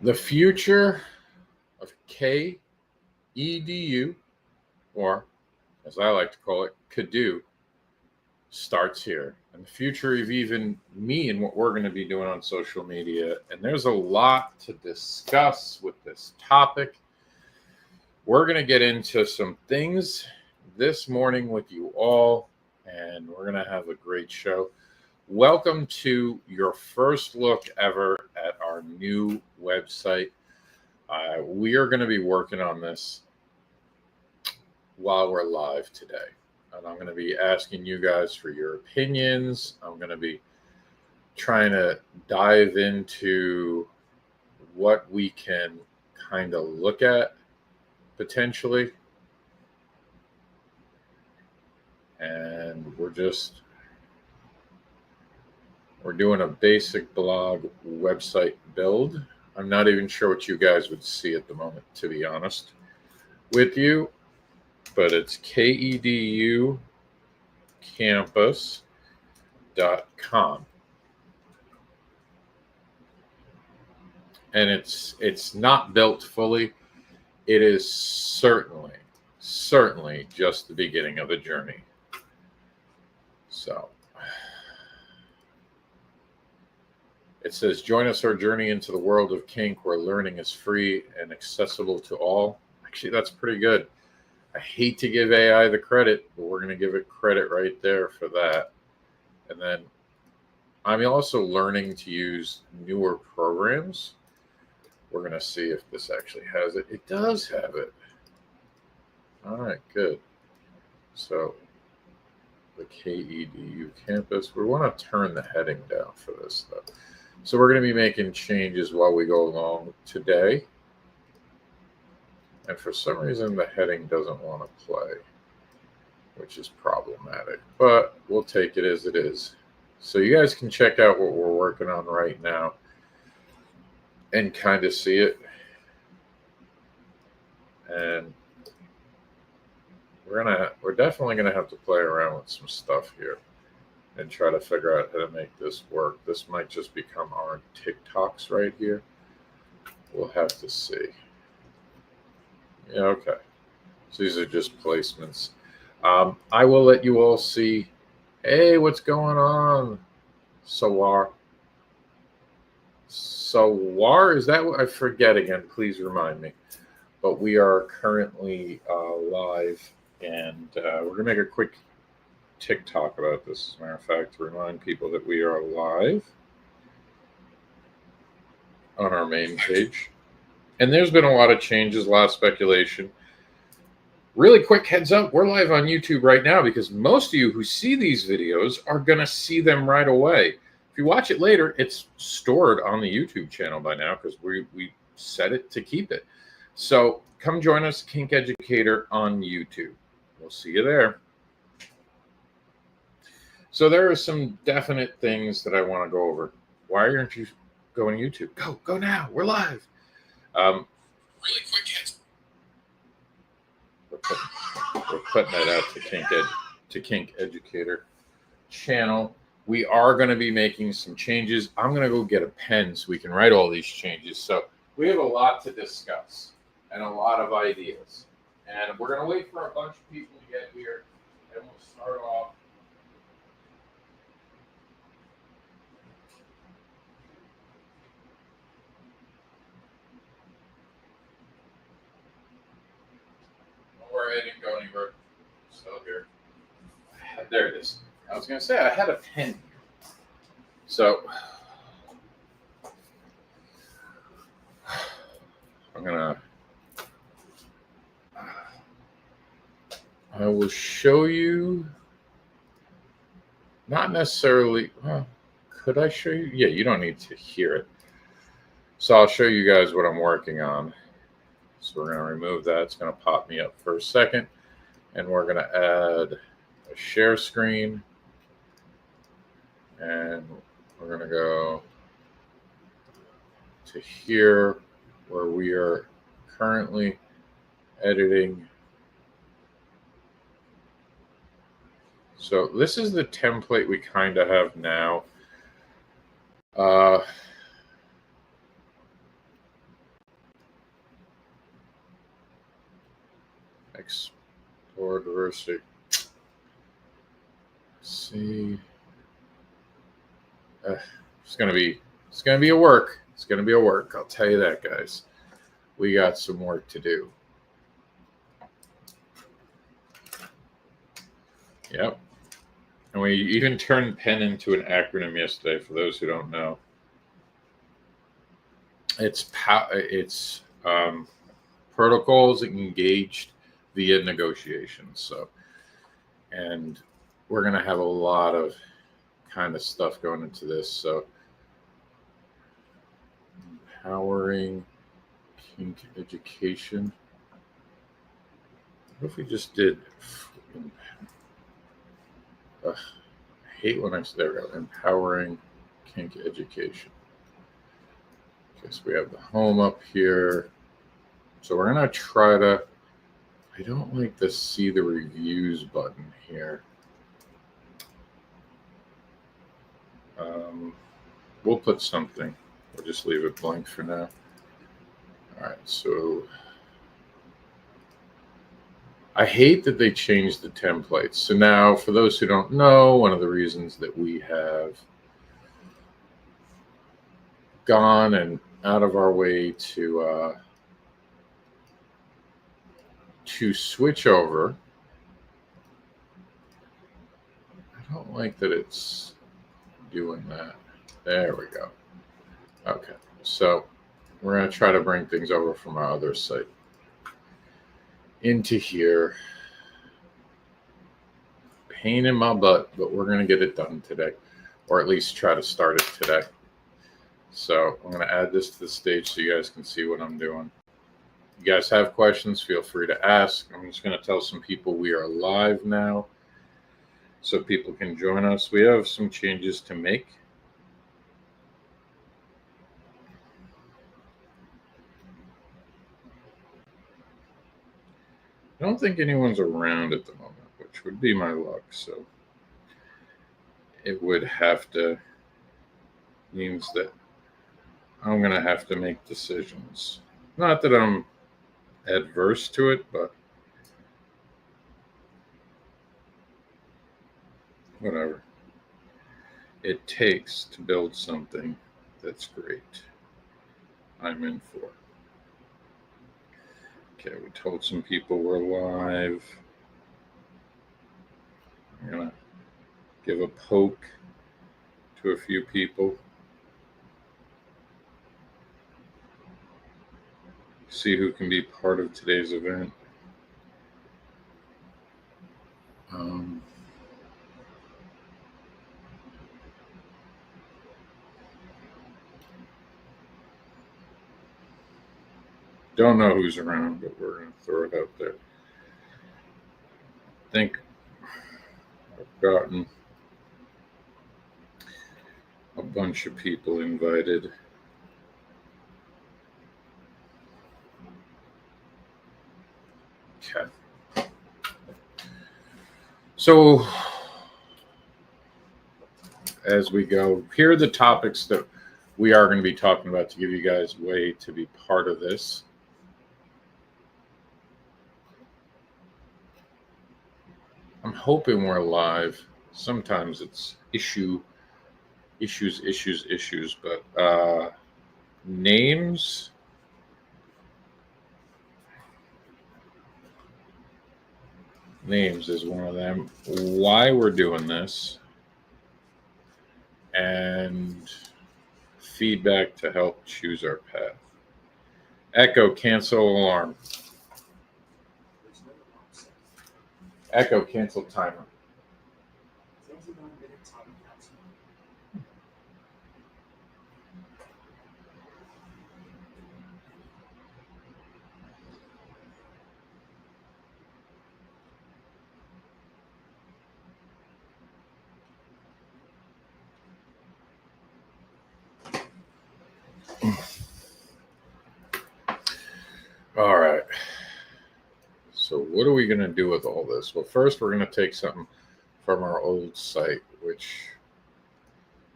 The future of K-EDU, or as I like to call it, KEDU, starts here. And the future of even me and what we're going to be doing on social media. And there's a lot to discuss with this topic. We're going to get into some things this morning with you all, and we're going to have a great show. Welcome to your first look ever at our new website. We are going to be working on this while we're live today. And I'm going to be asking you guys for your opinions. I'm going to be trying to dive into what we can kind of look at potentially. And we're doing a basic blog website build. I'm not even sure what you guys would see at the moment, to be honest with you, but it's keducampus.com. And it's not built fully. It is certainly just the beginning of the journey. So it says, join us our journey into the world of kink where learning is free and accessible to all. Actually, that's pretty good. I hate to give AI the credit, but we're going to give it credit right there for that. And then I'm also learning to use newer programs. We're going to see if this actually has it. It does have it. All right, good. So the KEDU campus, we want to turn the heading down for this stuff. So we're going to be making changes while we go along today. And for some reason, the heading doesn't want to play, which is problematic. But we'll take it as it is. So you guys can check out what we're working on right now and kind of see it. And we're definitely going to have to play around with some stuff here and try to figure out how to make this work. This might just become our TikToks right here. We'll have to see. Yeah, okay. So these are just placements. I will let you all see. Hey, what's going on? Sawar, is that what I forget again? Please remind me. But we are currently live, and we're going to make a quick TikTok about this, as a matter of fact, to remind people that we are live on our main page. And there's been a lot of changes, a lot of speculation. Really quick heads up, we're live on YouTube right now because most of you who see these videos are going to see them right away. If you watch it later, it's stored on the YouTube channel by now because we set it to keep it. So come join us, Kink Educator, on YouTube. We'll see you there. So there are some definite things that I want to go over. Why aren't you going to YouTube? Go now. We're live. Really quick heads. We're putting that out to Kink Educator channel. We are going to be making some changes. I'm going to go get a pen so we can write all these changes. So we have a lot to discuss and a lot of ideas. And we're going to wait for a bunch of people to get here, and we'll start off. I didn't go anywhere. Still here. There it is. I was going to say I had a pen here. So I will show you. Not necessarily. Well, could I show you? Yeah, you don't need to hear it. So I'll show you guys what I'm working on. So we're going to remove that. It's going to pop me up for a second. And we're going to add a share screen. And we're going to go to here where we are currently editing. So this is the template we kind of have now. explore diversity. See, it's gonna be a work. It's gonna be a work. I'll tell you that, guys. We got some work to do. Yep. And we even turned PEN into an acronym yesterday. For those who don't know, it's protocols engaged via negotiations. So, and we're gonna have a lot of kind of stuff going into this. So, empowering Kink Education. What if we just did? I hate when there we go. Empowering Kink Education. Okay, so we have the home up here. So we're gonna try to. I don't like the see the reviews button here. We'll put something. We'll just leave it blank for now. All right, so I hate that they changed the templates. So now, for those who don't know, one of the reasons that we have gone and out of our way to switch over. I don't like that it's doing that. There we go. Okay, so we're going to try to bring things over from our other site into here. Pain in my butt, but we're going to get it done today, or at least try to start it today. So I'm going to add this to the stage so you guys can see what I'm doing. You guys have questions, feel free to ask. I'm just going to tell some people we are live now so people can join us. We have some changes to make. I don't think anyone's around at the moment, which would be my luck. So it would have to, means that I'm going to have to make decisions. Not that I'm adverse to it, but whatever it takes to build something that's great, I'm in for. Okay, we told some people we're live. I'm going to give a poke to a few people. See who can be part of today's event. Don't know who's around, but we're going to throw it out there. I think I've gotten a bunch of people invited. Okay. So as we go, here are the topics that we are going to be talking about to give you guys a way to be part of this. I'm hoping we're live. Sometimes it's issues, but names. Names is one of them. Why we're doing this. And feedback to help choose our path. Echo, cancel alarm. Echo, cancel timer. All right. So what are we going to do with all this? Well, first we're going to take something from our old site, which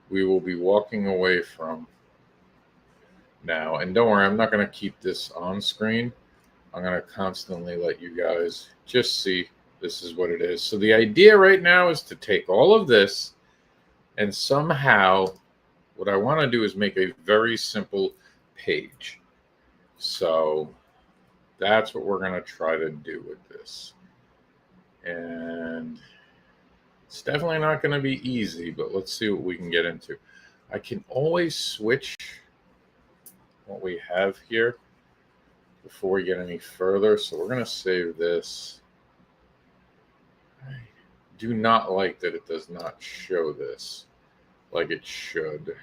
we will be walking away from now. And don't worry, I'm not going to keep this on screen. I'm going to constantly let you guys just see this is what it is. So the idea right now is to take all of this and somehow what I want to do is make a very simple page. So that's what we're going to try to do with this. And it's definitely not going to be easy, but let's see what we can get into. I can always switch what we have here before we get any further. So we're going to save this. I do not like that it does not show this like it should.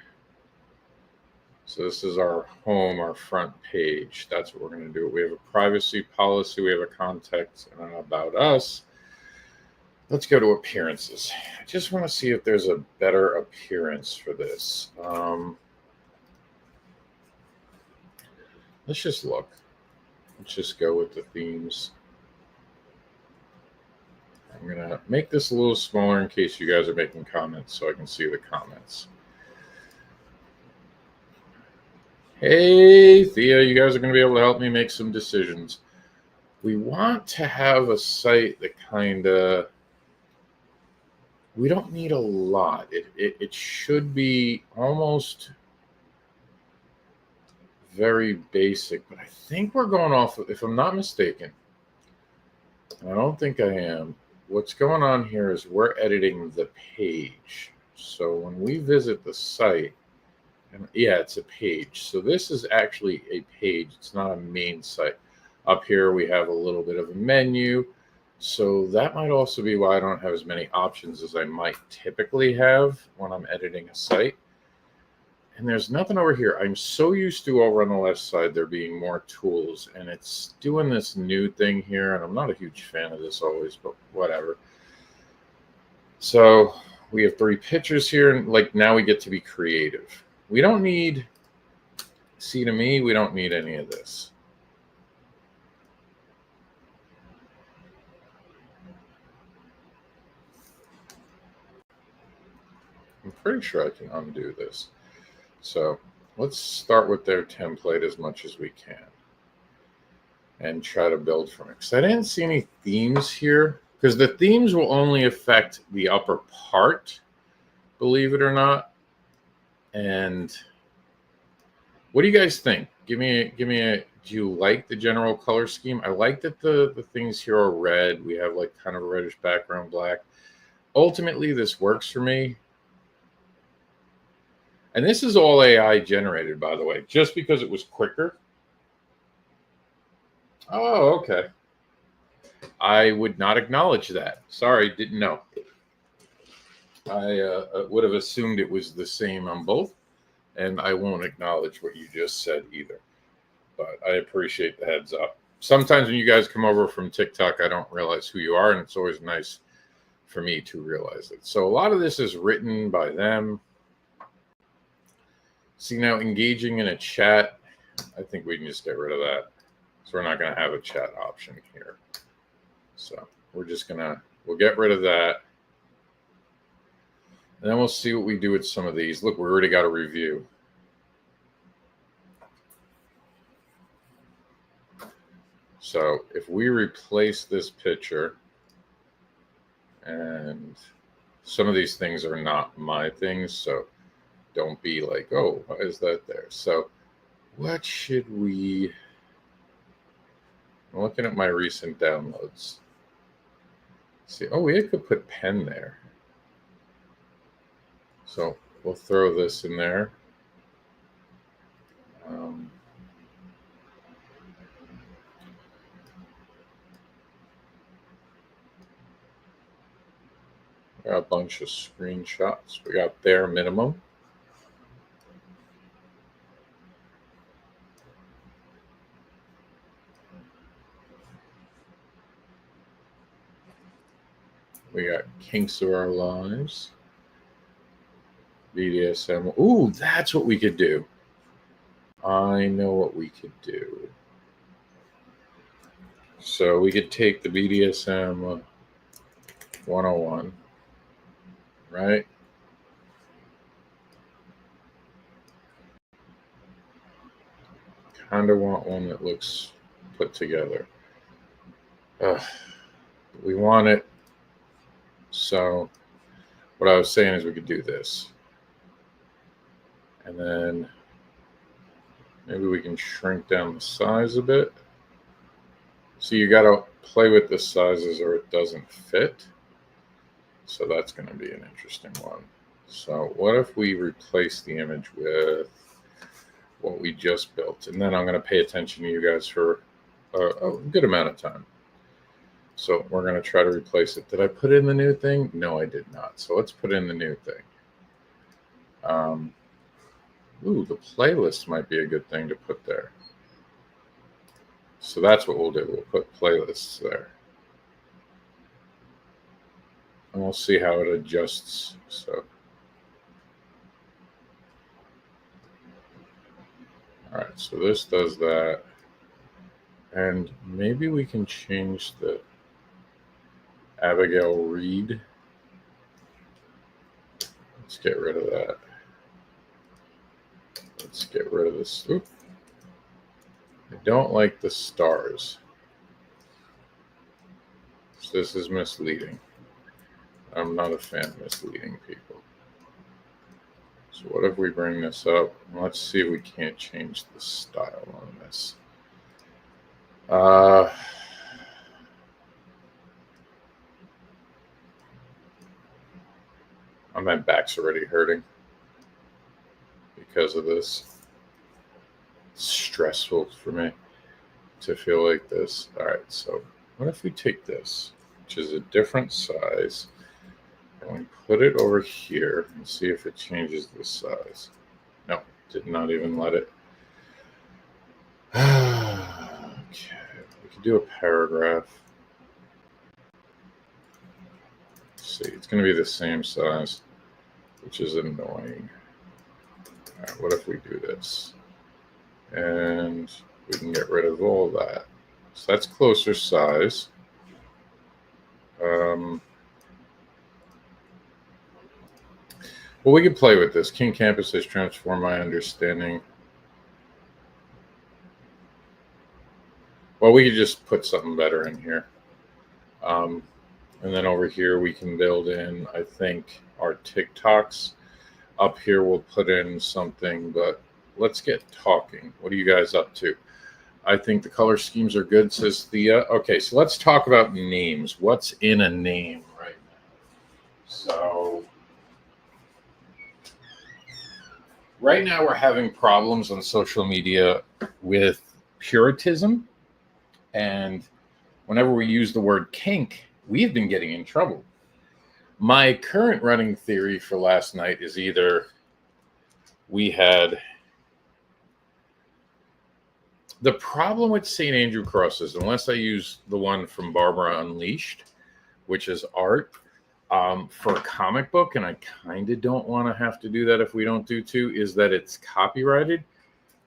So this is our home, our front page. That's what we're going to do. We have a privacy policy. We have a contact and an about us. Let's go to appearances. I just want to see if there's a better appearance for this. Let's just look. Let's just go with the themes. I'm going to make this a little smaller in case you guys are making comments so I can see the comments. Hey, Thea, you guys are going to be able to help me make some decisions. We want to have a site that kind of, we don't need a lot. It should be almost very basic, but I think we're going off, if I'm not mistaken, and I don't think I am, what's going on here is we're editing the page. So when we visit the site, and yeah, it's a page. So this is actually a page. It's not a main site. Up here, we have a little bit of a menu. So that might also be why I don't have as many options as I might typically have when I'm editing a site. And there's nothing over here. I'm so used to over on the left side there being more tools, and it's doing this new thing here, and I'm not a huge fan of this always, but whatever. So we have 3 pictures here, and like now we get to be creative. We don't need, see, to me, we don't need any of this. I'm pretty sure I can undo this. So let's start with their template as much as we can and try to build from it. Because I didn't see any themes here, because the themes will only affect the upper part, believe it or not. And what do you guys think? Give me a, do you like the general color scheme? I like that the things here are red. We have like kind of a reddish background, black. Ultimately, this works for me. And this is all AI generated, by the way, just because it was quicker. Oh, okay. I would not acknowledge that. Sorry, didn't know. I would have assumed it was the same on both, and I won't acknowledge what you just said either. But I appreciate the heads up. Sometimes when you guys come over from TikTok, I don't realize who you are, and it's always nice for me to realize it. So a lot of this is written by them. See, now engaging in a chat, I think we can just get rid of that. So we're not going to have a chat option here. So we're just going to, we'll get rid of that. And then we'll see what we do with some of these. Look, we already got a review. So if we replace this picture, and some of these things are not my things, so don't be like, oh, why is that there? So what should we, I'm looking at my recent downloads. See, oh, we could put pen there. So we'll throw this in there. Got a bunch of screenshots. We got bare minimum. We got kinks of our lives. BDSM. Ooh, that's what we could do. I know what we could do. So we could take the BDSM 101, right? Kind of want one that looks put together. We want it. So what I was saying is we could do this. And then maybe we can shrink down the size a bit. So you got to play with the sizes or it doesn't fit. So that's going to be an interesting one. So what if we replace the image with what we just built? And then I'm going to pay attention to you guys for a good amount of time. So we're going to try to replace it. Did I put in the new thing? No, I did not. So let's put in the new thing. Ooh, the playlist might be a good thing to put there. So that's what we'll do. We'll put playlists there. And we'll see how it adjusts. So, all right, so this does that. And maybe we can change the Abigail Reed. Let's get rid of that. Let's get rid of this. Oop. I don't like the stars. So this is misleading. I'm not a fan of misleading people. So what if we bring this up? Let's see if we can't change the style on this. My back's already hurting because of this. It's stressful for me to feel like this. All right, so what if we take this, which is a different size, and we put it over here and see if it changes the size? No, did not even let it. Okay, we can do a paragraph. Let's see, it's going to be the same size, which is annoying. All right, what if we do this? And we can get rid of all that. So that's closer size. Well, we can play with this. King Campus has transformed my understanding. Well, we could just put something better in here. And then over here, we can build in, I think, our TikToks. Up here, we'll put in something, but let's get talking. What are you guys up to? I think the color schemes are good, says Thea. Okay, so let's talk about names. What's in a name right now? So right now we're having problems on social media with puritanism. And whenever we use the word kink, we've been getting in trouble. My current running theory for last night is either we had... The problem with St. Andrew crosses, unless I use the one from Barbara Unleashed, which is art, for a comic book, and I kind of don't want to have to do that if we don't do two, is that it's copyrighted.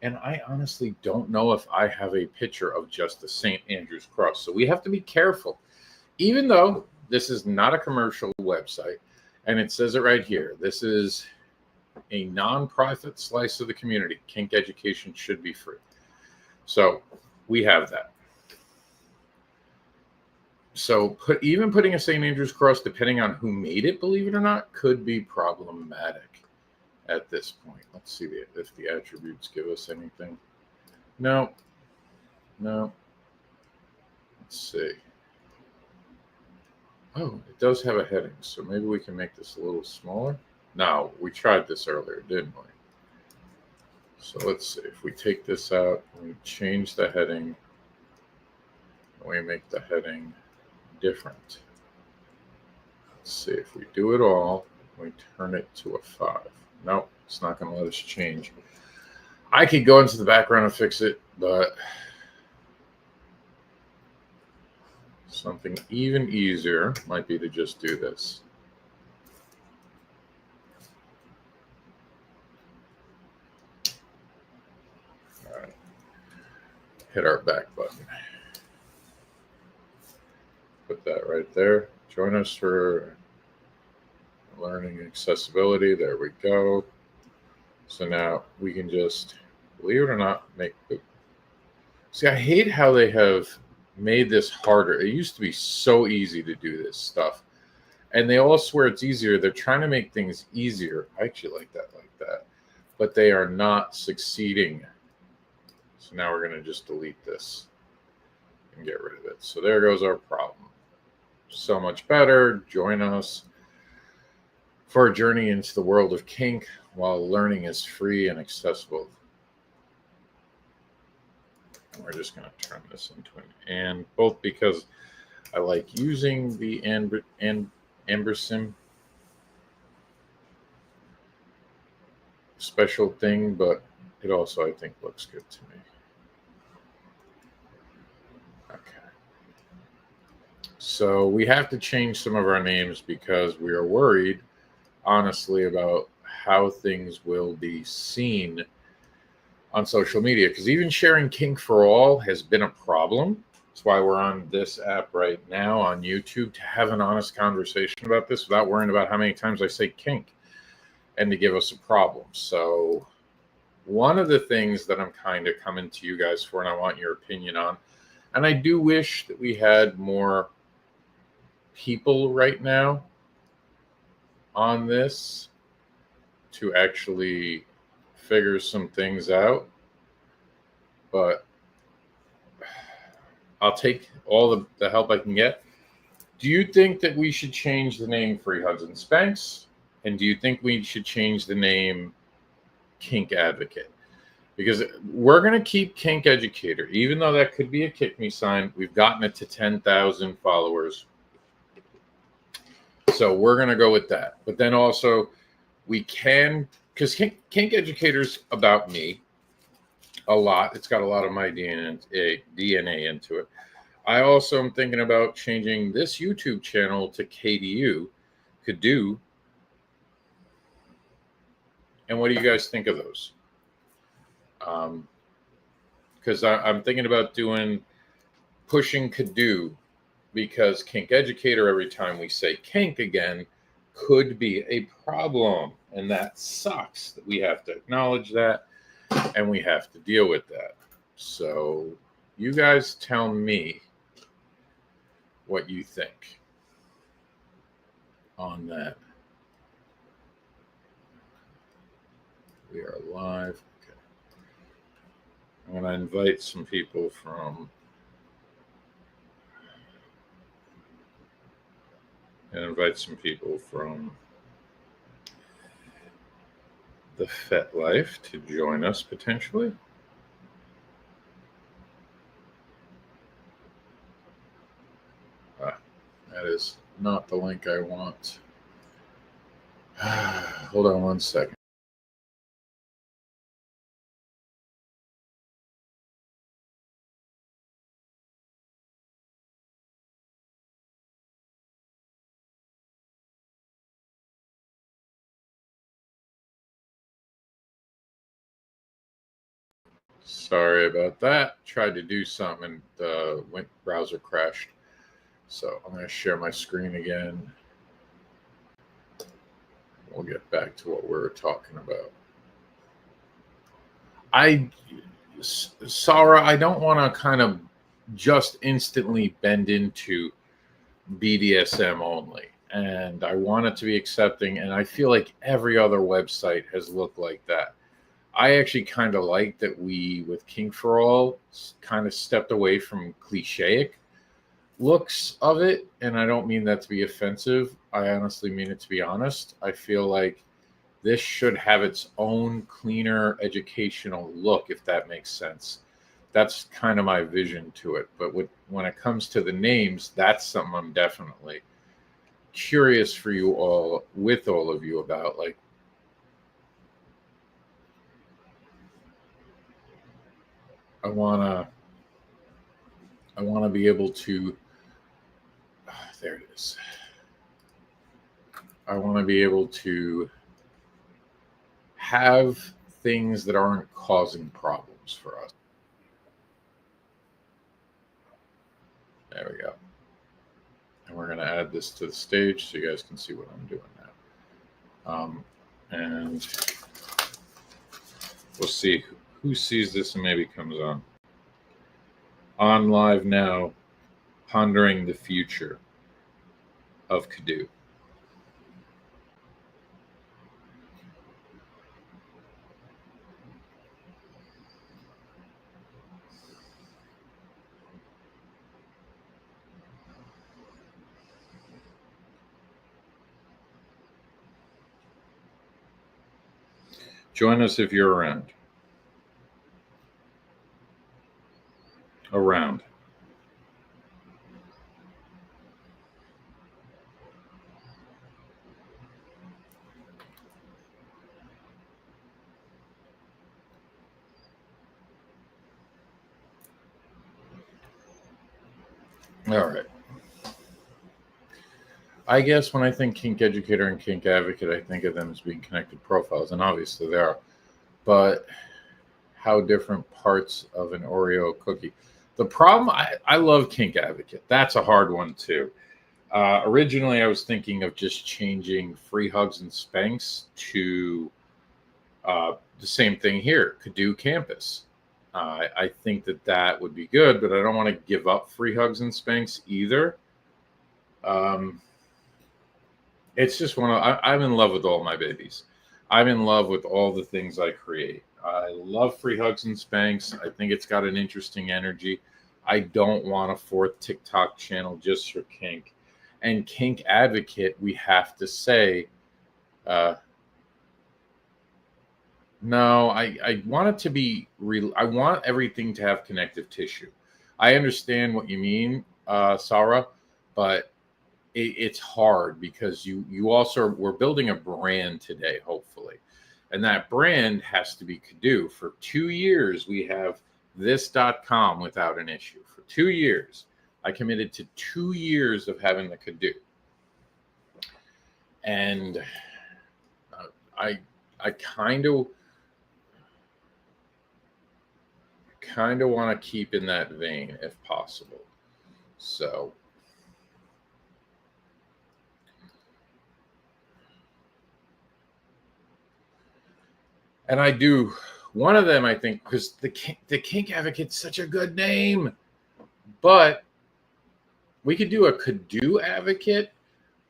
And I honestly don't know if I have a picture of just the St. Andrew's cross. So we have to be careful. Even though this is not a commercial website, and it says it right here, this is a non-profit slice of the community. Kink education should be free. So we have that. So even putting a St. Andrew's cross, depending on who made it, believe it or not, could be problematic at this point. Let's see if the attributes give us anything. No. Let's see. Oh, it does have a heading, so maybe we can make this a little smaller. No, we tried this earlier, didn't we? So let's see, if we take this out, we change the heading, we make the heading different. Let's see, if we do it all, we turn it to a 5. Nope, it's not going to let us change. I could go into the background and fix it, but something even easier might be to just do this. Hit our back button. Put that right there. Join us for learning accessibility. There we go. So now we can just, believe it or not, make. See, I hate how they have made this harder. It used to be so easy to do this stuff. And they all swear it's easier. They're trying to make things easier. I actually like that. But they are not succeeding. So now we're going to just delete this and get rid of it. So there goes our problem. So much better. Join us for a journey into the world of kink while learning is free and accessible. And we're just going to turn this into an and, both because I like using the ampersand special thing, but it also, I think, looks good to me. Okay. So we have to change some of our names because we are worried, honestly, about how things will be seen on social media. Because even sharing Kink for All has been a problem. That's why we're on this app right now on YouTube, to have an honest conversation about this without worrying about how many times I say kink and to give us a problem. So one of the things that I'm kind of coming to you guys for, and I want your opinion on, and I do wish that we had more people right now on this to actually figure some things out, but I'll take all the help I can get. Do you think that we should change the name Free Hugs and Spanks? And do you think we should change the name Kink Advocate? Because we're going to keep Kink Educator, even though that could be a kick me sign. We've gotten it to 10,000 followers. So we're going to go with that. But then also we can, because Kink Educator's about me a lot. It's got a lot of my DNA into it. I also am thinking about changing this YouTube channel to K-EDU, KEDU. And what do you guys think of those? Because I'm thinking about pushing KEDU, because Kink Educator, every time we say kink again, could be a problem. And that sucks that we have to acknowledge that and we have to deal with that. So you guys tell me what you think on that. We are live. Okay. I'm going to invite some people from the FetLife to join us potentially. That is not the link I want. Hold on one second. Sorry about that. Tried to do something and the browser crashed. So I'm going to share my screen again. We'll get back to what we were talking about. Sarah, I don't want to kind of just instantly bend into BDSM only. And I want it to be accepting. And I feel like every other website has looked like that. I actually kind of like that we, with Kink for All, kind of stepped away from clichéic looks of it. And I don't mean that to be offensive. I honestly mean it to be honest. I feel like this should have its own cleaner educational look, if that makes sense. That's kind of my vision to it. But when it comes to the names, that's something I'm definitely curious for you all, with all of you, about. Like, I want to be able to, there it is. I want to be able to have things that aren't causing problems for us. There we go. And we're going to add this to the stage so you guys can see what I'm doing now. And we'll see who sees this and maybe comes on. on live now, pondering the future of K-EDU. Join us if you're around. Around. All right. I guess when I think Kink Educator and Kink Advocate, I think of them as being connected profiles, and obviously they are. But how different parts of an Oreo cookie. The problem, I love Kink Advocate. That's a hard one too. Originally, I was thinking of just changing Free Hugs and Spanx to the same thing here, K-EDU Campus. I think that would be good, but I don't want to give up Free Hugs and Spanx either. It's just I'm in love with all my babies. I'm in love with all the things I create. I love Free Hugs and Spanx. I think it's got an interesting energy. I don't want a fourth TikTok channel just for kink. And Kink Advocate, we have to say, no, I want it to be real. I want everything to have connective tissue. I understand what you mean, Sarah, but it's hard because you also, we're building a brand today, hopefully. And that brand has to be K-EDU. For 2 years, we have this.com without an issue. For 2 years, I committed to 2 years of having the K-EDU. And I kind of want to keep in that vein if possible. So and I do one of them, I think, because the Kink Advocate's such a good name, but we could do a K-EDU Advocate,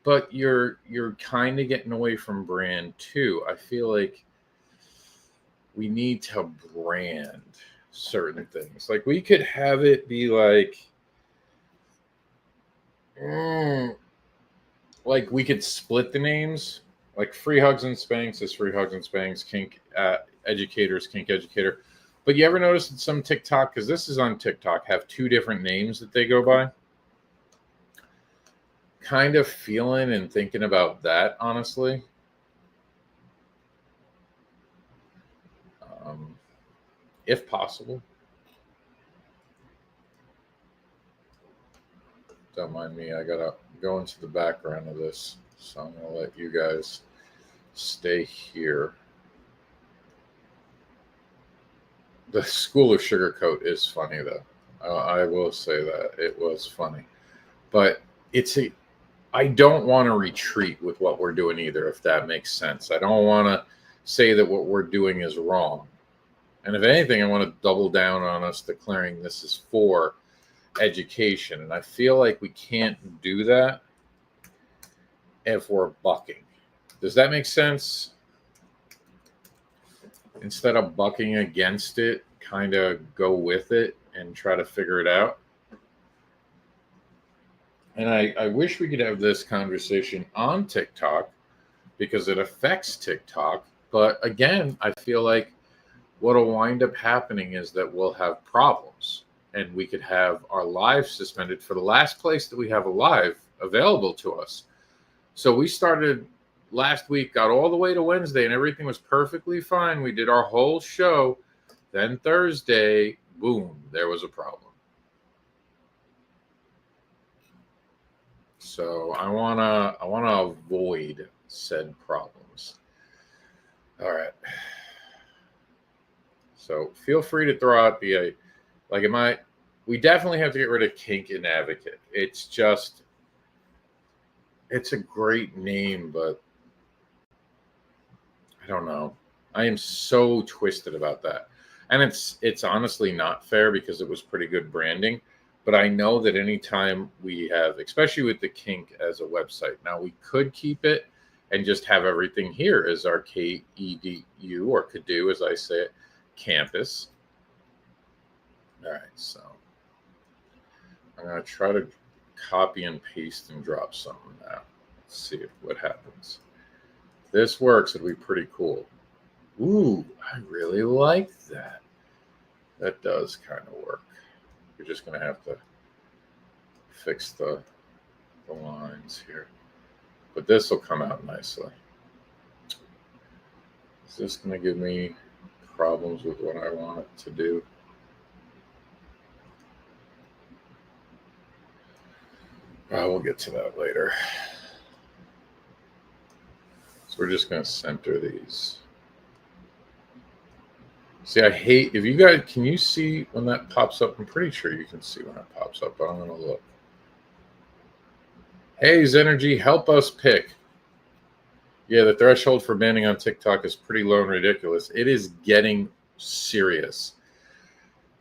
but you're kind of getting away from brand too. I feel like we need to brand certain things. Like we could have it be like we could split the names. Like Free Hugs and Spanx is Free Hugs and Spanx, Kink Educator is Kink Educator. But you ever notice that some TikTok, because this is on TikTok, have 2 different names that they go by? Kind of feeling and thinking about that, honestly. If possible. Don't mind me. I got to go into the background of this. So I'm going to let you guys stay here. The School of Sugarcoat is funny, though. I will say that. It was funny. But I don't want to retreat with what we're doing either, if that makes sense. I don't want to say that what we're doing is wrong. And if anything, I want to double down on us declaring this is for education. And I feel like we can't do that if we're bucking. Does that make sense? Instead of bucking against it, kind of go with it and try to figure it out. And I wish we could have this conversation on TikTok because it affects TikTok. But again, I feel like what'll wind up happening is that we'll have problems and we could have our live suspended for the last place that we have a live available to us. So we started last week, got all the way to Wednesday, and everything was perfectly fine. We did our whole show. Then Thursday, boom, there was a problem. So I wanna avoid said problems. All right. So feel free to throw out the we definitely have to get rid of Kink and Advocate. It's a great name, but I don't know. I am so twisted about that. And it's honestly not fair because it was pretty good branding. But I know that anytime we have, especially with the Kink as a website, now we could keep it and just have everything here as our K-EDU, or KEDU, as I say it, campus. All right, so I'm going to try to copy and paste and drop something now. Let's see what happens. If this works, it'll be pretty cool. Ooh, I really like that. That does kind of work. We're just going to have to fix the lines here. But this will come out nicely. Is this going to give me problems with what I want it to do? We'll get to that later. So we're just going to center these. See, I hate, if you guys, can you see when that pops up? I'm pretty sure you can see when it pops up, but I'm going to look. Hey, Zenergy, help us pick. Yeah, the threshold for banning on TikTok is pretty low and ridiculous. It is getting serious.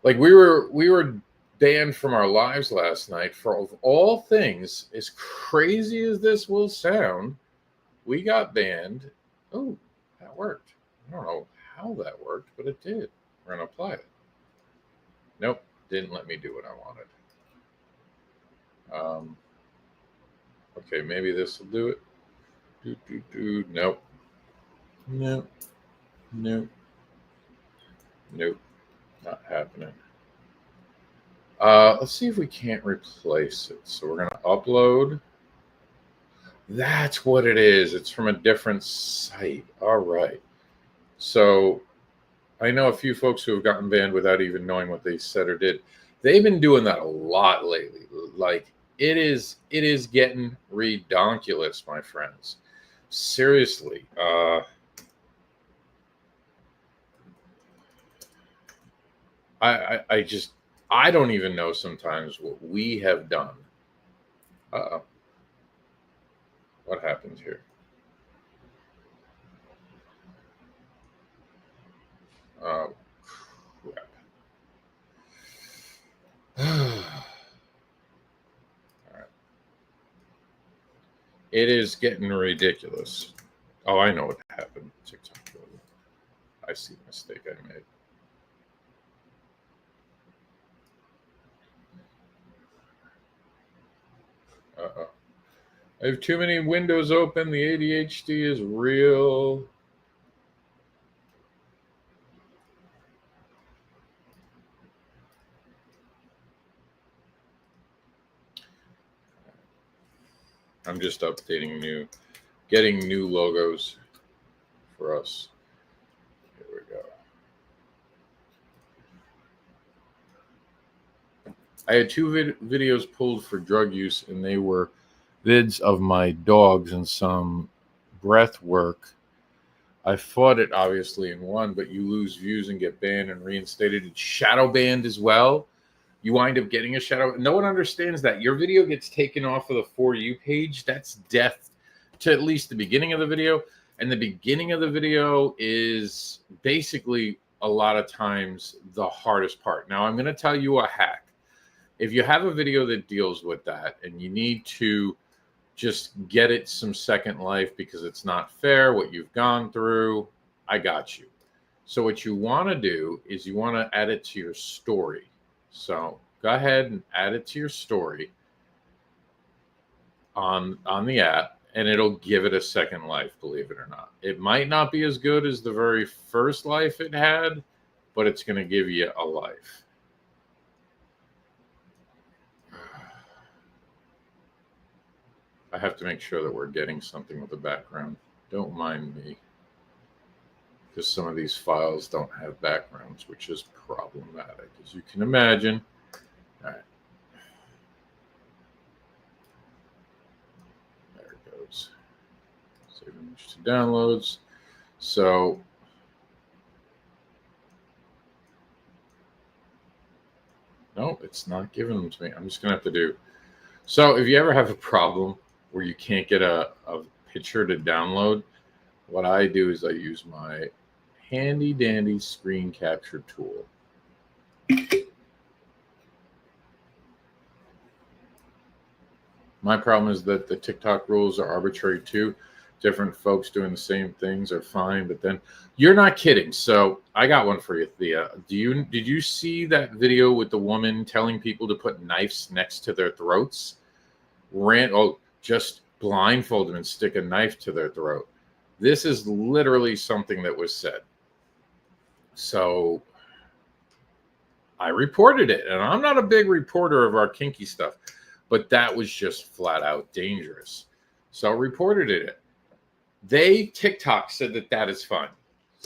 Like we were banned from our lives last night for, of all things, as crazy as this will sound, we got banned. Oh, that worked. I don't know how that worked, but it did. We're going to apply it. Nope, didn't let me do what I wanted. Okay, maybe this will do it. Nope. Nope. Nope. Nope. Not happening. Let's see if we can't replace it. So we're going to upload. That's what it is. It's from a different site. All right. So I know a few folks who have gotten banned without even knowing what they said or did. They've been doing that a lot lately. Like it is getting redonkulous, my friends. Seriously. I don't even know sometimes what we have done. Uh-oh. What happened here? Oh, crap. All right. It is getting ridiculous. Oh, I know what happened. TikTok. I see the mistake I made. Uh-oh. I have too many windows open. The ADHD is real. I'm just updating getting new logos for us. Here we go. I had two videos pulled for drug use, and they were vids of my dogs and some breath work. I fought it obviously in one, but you lose views and get banned and reinstated. It's shadow banned as well. You wind up getting a shadow. No one understands that. Your video gets taken off of the For You page. That's death to at least the beginning of the video. And the beginning of the video is basically a lot of times the hardest part. Now, I'm going to tell you a hack. If you have a video that deals with that and you need to just get it some second life because it's not fair what you've gone through, I got you. So what you want to do is you want to add it to your story. So go ahead and add it to your story on the app, and it'll give it a second life, believe it or not. It might not be as good as the very first life it had, but it's going to give you a life. I have to make sure that we're getting something with the background. Don't mind me, because some of these files don't have backgrounds, which is problematic, as you can imagine. All right. There it goes. Save image to downloads. So no, it's not giving them to me. I'm just going to have to do. So if you ever have a problem where you can't get a picture to download, what I do is I use my handy dandy screen capture tool. My problem is that the TikTok rules are arbitrary too. Different folks doing the same things are fine, but then you're not kidding. So I got one for you, Thea. Did you see that video with the woman telling people to put knives next to their throats? Just blindfold them and stick a knife to their throat. This is literally something that was said. So I reported it, and I'm not a big reporter of our kinky stuff, but that was just flat out dangerous. So I reported it. TikTok said that is fine.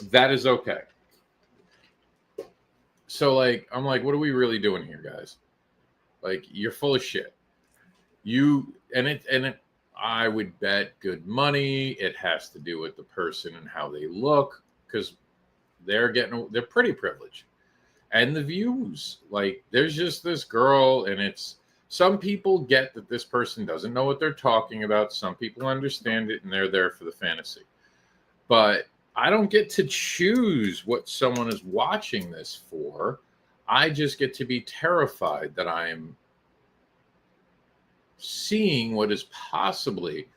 That is okay. So I'm like, what are we really doing here, guys? Like, you're full of shit. I would bet good money it has to do with the person and how they look, because they're pretty privileged. And the views, there's just this girl, and some people get that this person doesn't know what they're talking about. Some people understand it, and they're there for the fantasy. But I don't get to choose what someone is watching this for. I just get to be terrified that I'm seeing what is possibly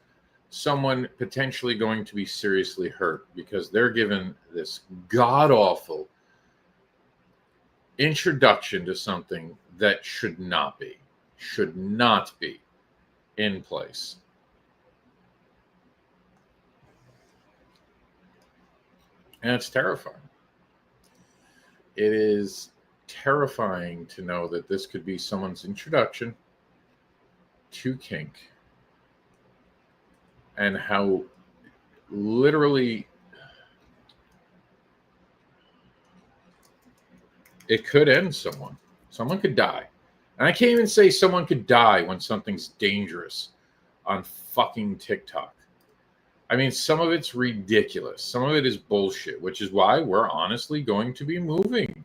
someone potentially going to be seriously hurt because they're given this god-awful introduction to something that should not be in place. And it's terrifying. It is terrifying to know that this could be someone's introduction to kink, and how literally it could end someone. Someone could die. And I can't even say someone could die when something's dangerous on fucking TikTok. I mean, some of it's ridiculous. Some of it is bullshit, which is why we're honestly going to be moving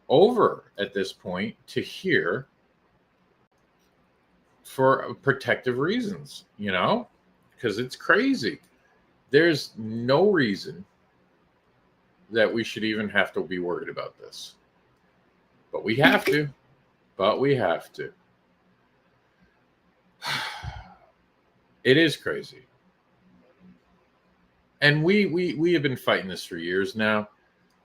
over at this point to here for protective reasons, because it's crazy. There's no reason that we should even have to be worried about this. But we have to. It is crazy. And we have been fighting this for years now.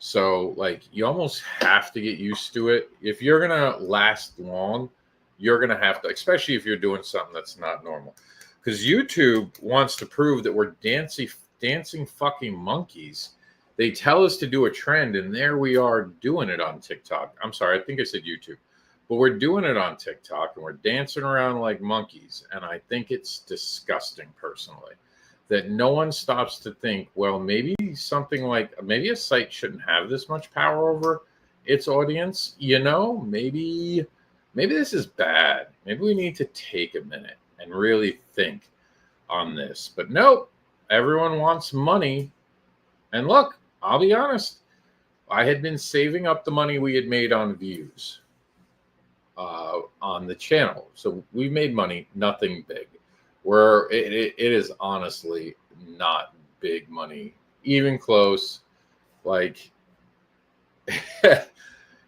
So you almost have to get used to it. If you're going to last long, you're going to have to, especially if you're doing something that's not normal. Because YouTube wants to prove that we're dancing fucking monkeys. They tell us to do a trend, and there we are doing it on TikTok. I'm sorry, I think I said YouTube. But we're doing it on TikTok, and we're dancing around like monkeys. And I think it's disgusting, personally, that no one stops to think, well, maybe maybe a site shouldn't have this much power over its audience. Maybe this is bad. Maybe we need to take a minute and really think on this. But nope, everyone wants money. And look, I'll be honest. I had been saving up the money we had made on views on the channel. So we made money, nothing big. It is honestly not big money, even close.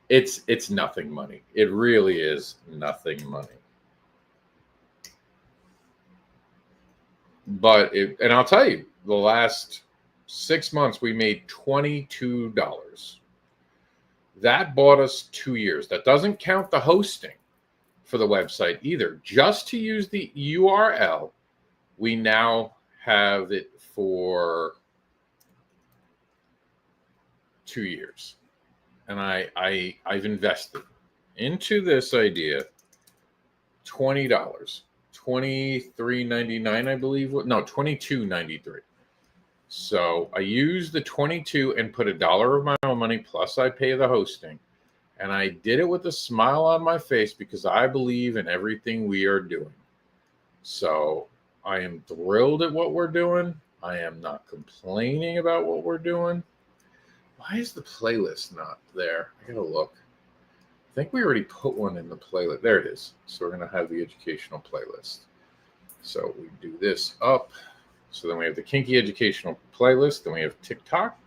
It's nothing money. It really is nothing money. But and I'll tell you, the last 6 months we made $22. That bought us 2 years. That doesn't count the hosting for the website either. Just to use the URL, we now have it for 2 years. And I've invested into this idea $20, $23.99, I believe. No, $22.93. So I use the 22 and put $1 of my own money, plus I pay the hosting. And I did it with a smile on my face because I believe in everything we are doing. So I am thrilled at what we're doing. I am not complaining about what we're doing. Why is the playlist not there? I gotta look. I think we already put one in the playlist. There it is. So we're gonna have the educational playlist. So we do this up. So then we have the Kinky Educational playlist. Then we have TikTok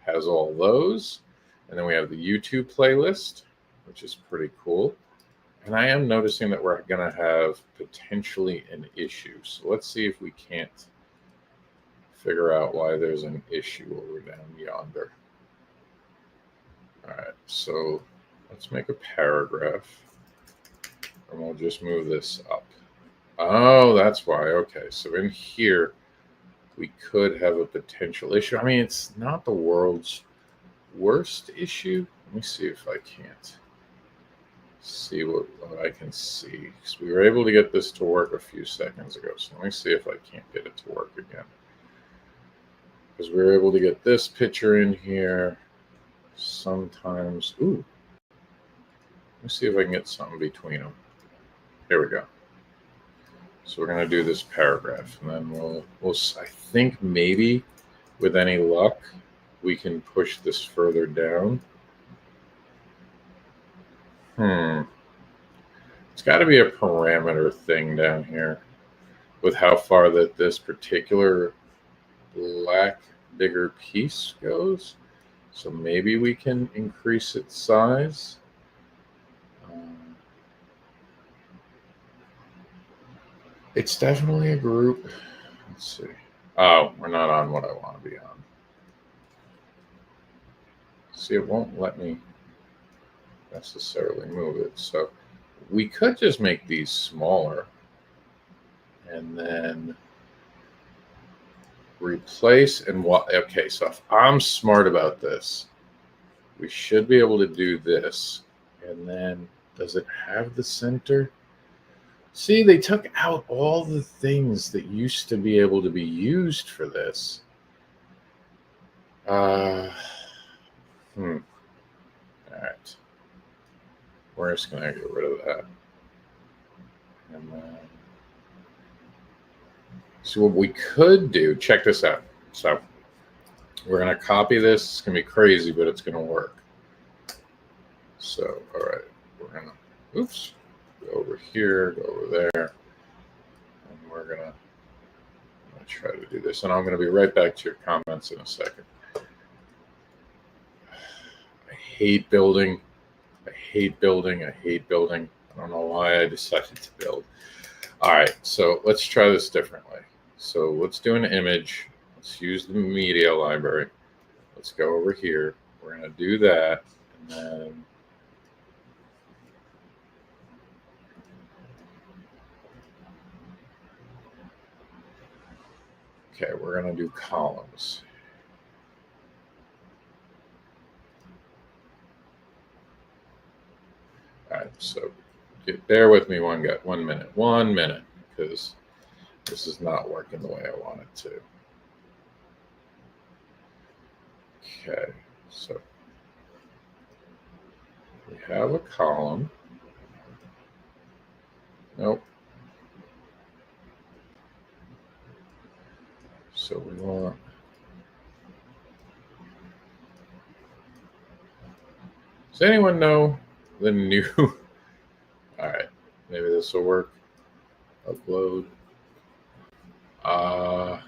has all those. And then we have the YouTube playlist, which is pretty cool. And I am noticing that we're going to have potentially an issue. So let's see if we can't figure out why there's an issue over down yonder. All right, so let's make a paragraph. And we'll just move this up. Oh, that's why. Okay, so in here, we could have a potential issue. I mean, it's not the world's worst issue. Let me see if I can't see what I can see. Because we were able to get this to work a few seconds ago. So let me see if I can't get it to work again. Because we were able to get this picture in here. Sometimes, ooh. Let me see if I can get something between them. Here we go. So we're going to do this paragraph, and then we'll I think maybe with any luck, we can push this further down. It's got to be a parameter thing down here with how far that this particular black bigger piece goes. So maybe we can increase its size. It's definitely a group. Let's see. Oh, we're not on what I want to be on. See, it won't let me necessarily move it. So we could just make these smaller and then replace and what? Okay, so if I'm smart about this, we should be able to do this. And then does it have the center? See, they took out all the things that used to be able to be used for this. All right. We're just going to get rid of that. And then, so what we could do, check this out. So we're going to copy this. It's going to be crazy, but it's going to work. So, all right. We're going to, oops. Go over here, go over there, and we're gonna try to do this. And I'm gonna be right back to your comments in a second. I hate building. I hate building. I hate building. I don't know why I decided to build. All right, so let's try this differently. So let's do an image. Let's use the media library. Let's go over here. We're gonna do that, and then okay, we're going to do columns. All right, so bear with me 1 minute. 1 minute, because this is not working the way I want it to. Okay, so we have a column. Nope. So we want, does anyone know the new, all right, maybe this will work. Upload. I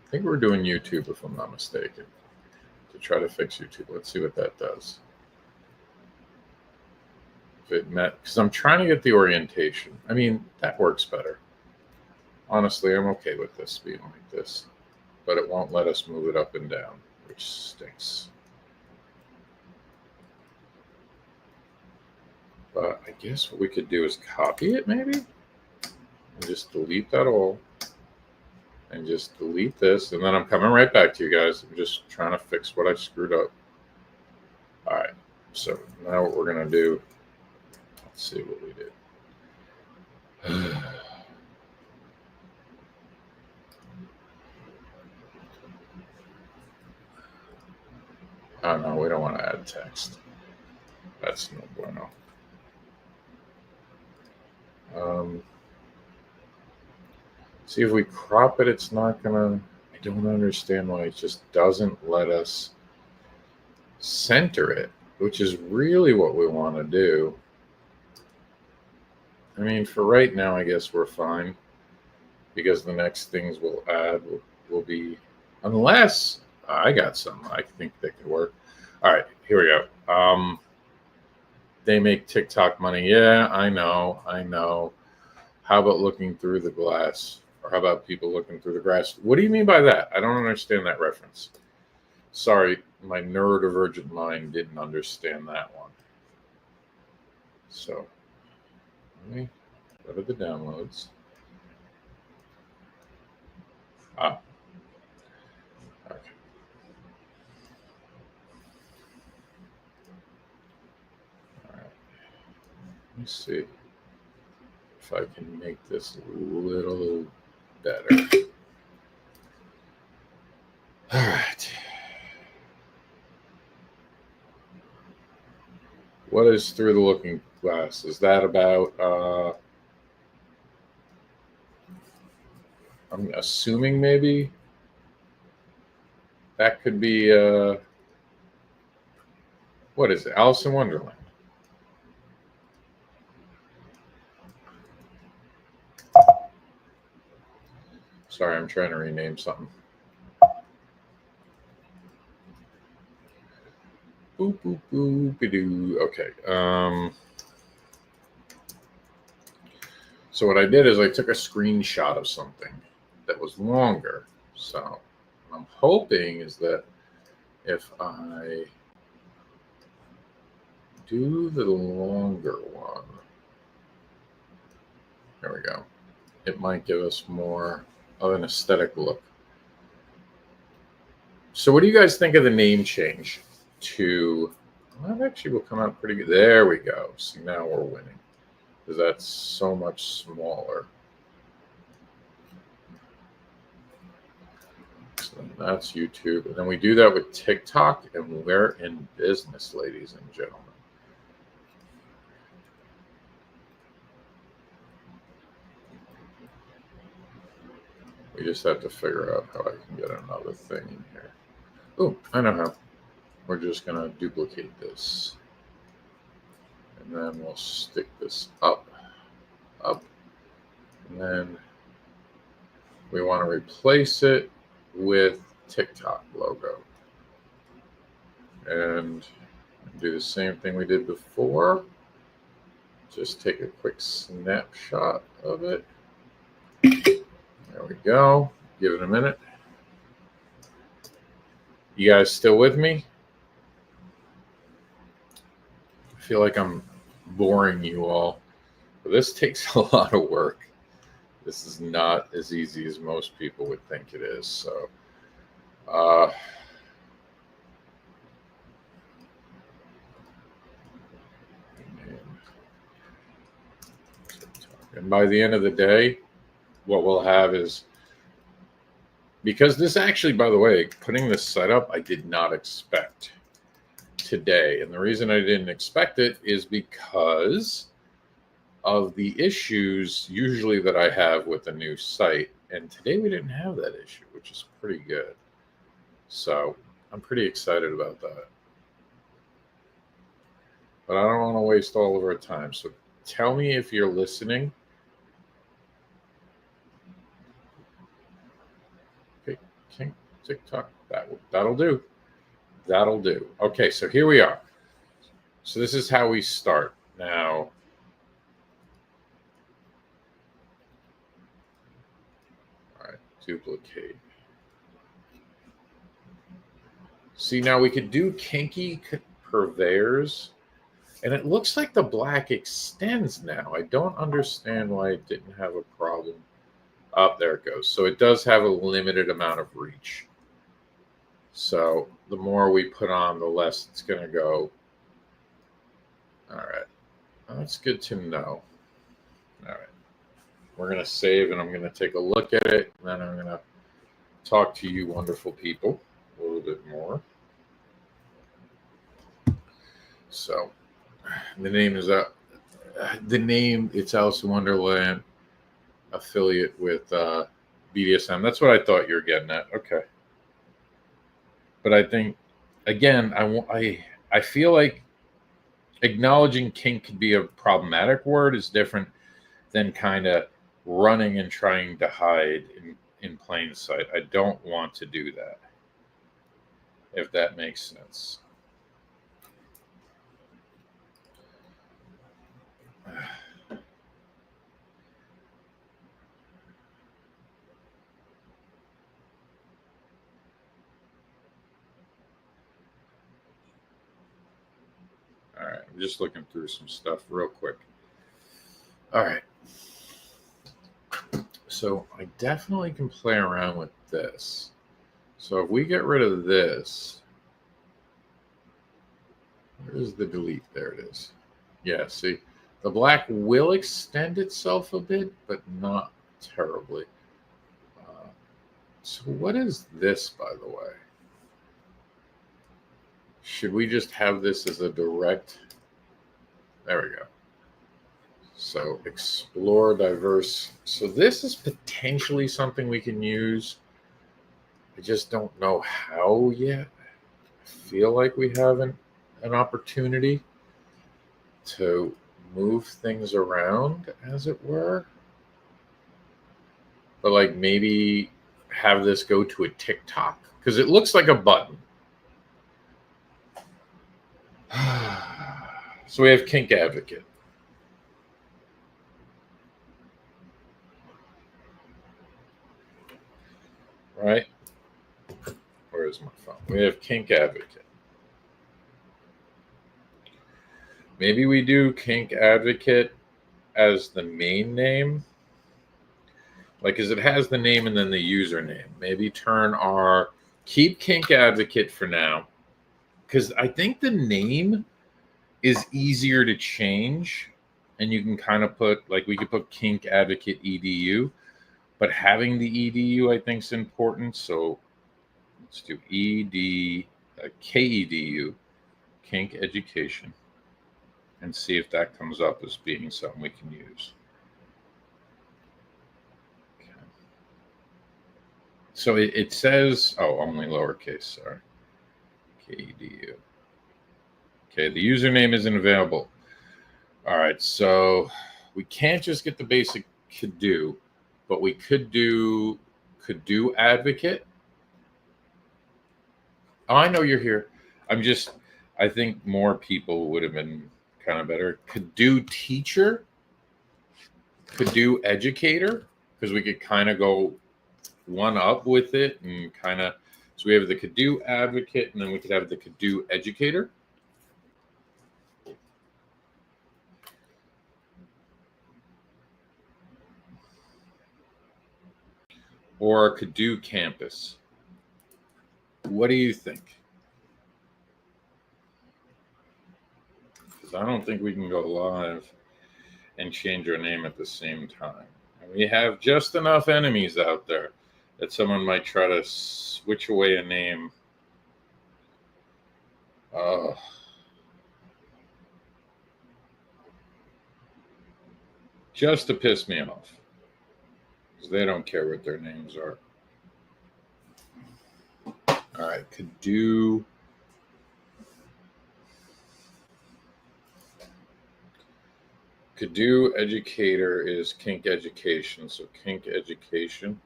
think we're doing YouTube if I'm not mistaken, to try to fix YouTube. Let's see what that does. If it met, because I'm trying to get the orientation. I mean, that works better. Honestly, I'm okay with this being like this, but it won't let us move it up and down, which stinks. But I guess what we could do is copy it maybe, and just delete that all, and just delete this, and then I'm coming right back to you guys. I'm just trying to fix what I screwed up. All right, so now what we're gonna do, let's see what we did. Oh no, we don't want to add text. That's no bueno. See, if we crop it, it's not gonna, I don't understand why it just doesn't let us center it, which is really what we want to do. I mean, for right now, I guess we're fine, because the next things we'll add will be, unless, I got some. I think they could work. All right, here we go. They make TikTok money. Yeah, I know. How about looking through the glass? Or how about people looking through the grass? What do you mean by that? I don't understand that reference. Sorry, my neurodivergent mind didn't understand that one. So, let me go to the downloads. Ah, okay. All right. Let me see if I can make this a little better. All right. What is through the looking glass? Is that about, I'm assuming maybe that could be, what is it? Alice in Wonderland. Sorry, I'm trying to rename something. Boop, boop, boop, doo. Okay. So what I did is I took a screenshot of something that was longer. So what I'm hoping is that if I do the longer one, there we go. It might give us more of an aesthetic look. So what do you guys think of the name change to, well, that actually will come out pretty good. There we go. See, now we're winning because that's so much smaller. So that's YouTube. And then we do that with TikTok, and we're in business, ladies and gentlemen. We just have to figure out how I can get another thing in here. Oh, I know how. We're just going to duplicate this. And then we'll stick this up. And then we want to replace it with TikTok logo. And do the same thing we did before. Just take a quick snapshot of it. There we go. Give it a minute. You guys still with me? I feel like I'm boring you all. But this takes a lot of work. This is not as easy as most people would think it is. So, and by the end of the day, what we'll have is, because this actually, by the way, putting this setup, I did not expect today. And the reason I didn't expect it is because of the issues usually that I have with a new site. And today we didn't have that issue, which is pretty good. So I'm pretty excited about that. But I don't want to waste all of our time. So tell me if you're listening. Okay, Kink, TikTok, that'll do. That'll do. Okay, so here we are. So this is how we start. Now, all right, duplicate. See, now we could do kinky purveyors, and it looks like the black extends now. I don't understand why it didn't have a problem. Oh, there it goes. So it does have a limited amount of reach. So the more we put on, the less it's going to go. All right. That's good to know. All right. We're going to save, and I'm going to take a look at it. And then I'm going to talk to you wonderful people a little bit more. So the name is it's Alice in Wonderland, affiliate with BDSM. That's what I thought you were getting at. Okay. But I think, again, I feel like acknowledging kink could be a problematic word is different than kind of running and trying to hide in plain sight. I don't want to do that. if that makes sense. All right, I'm just looking through some stuff real quick. All right. So I definitely can play around with this. So if we get rid of this, where's the delete? There it is. Yeah, see, the black will extend itself a bit, but not terribly. So what is this, by the way? Should we just have this as a direct? There we go. So explore diverse. So this is potentially something we can use. I just don't know how yet. I feel like we have an opportunity to move things around, as it were. But like maybe have this go to a TikTok because it looks like a button. So we have Kink Advocate. Right? Where is my phone? We have Kink Advocate. Maybe we do Kink Advocate as the main name. Like, as it has the name and then the username. Maybe keep Kink Advocate for now. Because I think the name is easier to change. And you can kind of put, like, we could put Kink Advocate EDU. But having the EDU, I think, is important. So let's do K-EDU, Kink Education, and see if that comes up as being something we can use. Okay. So it says, only lowercase, sorry. K-EDU. Okay, the username isn't available. All right, so we can't just get the basic could-do, but we could do advocate. Oh, I know you're here. I think more people would have been kind of better. Could do teacher, could do educator, because we could kind of go one up with it and kind of. So we have the could do advocate, and then we could have the could do educator. Or could do campus. What do you think? Because I don't think we can go live and change our name at the same time. And we have just enough enemies out there that someone might try to switch away a name. Just to piss me off. Because they don't care what their names are. All right, could do educator is Kink Education. So Kink Education.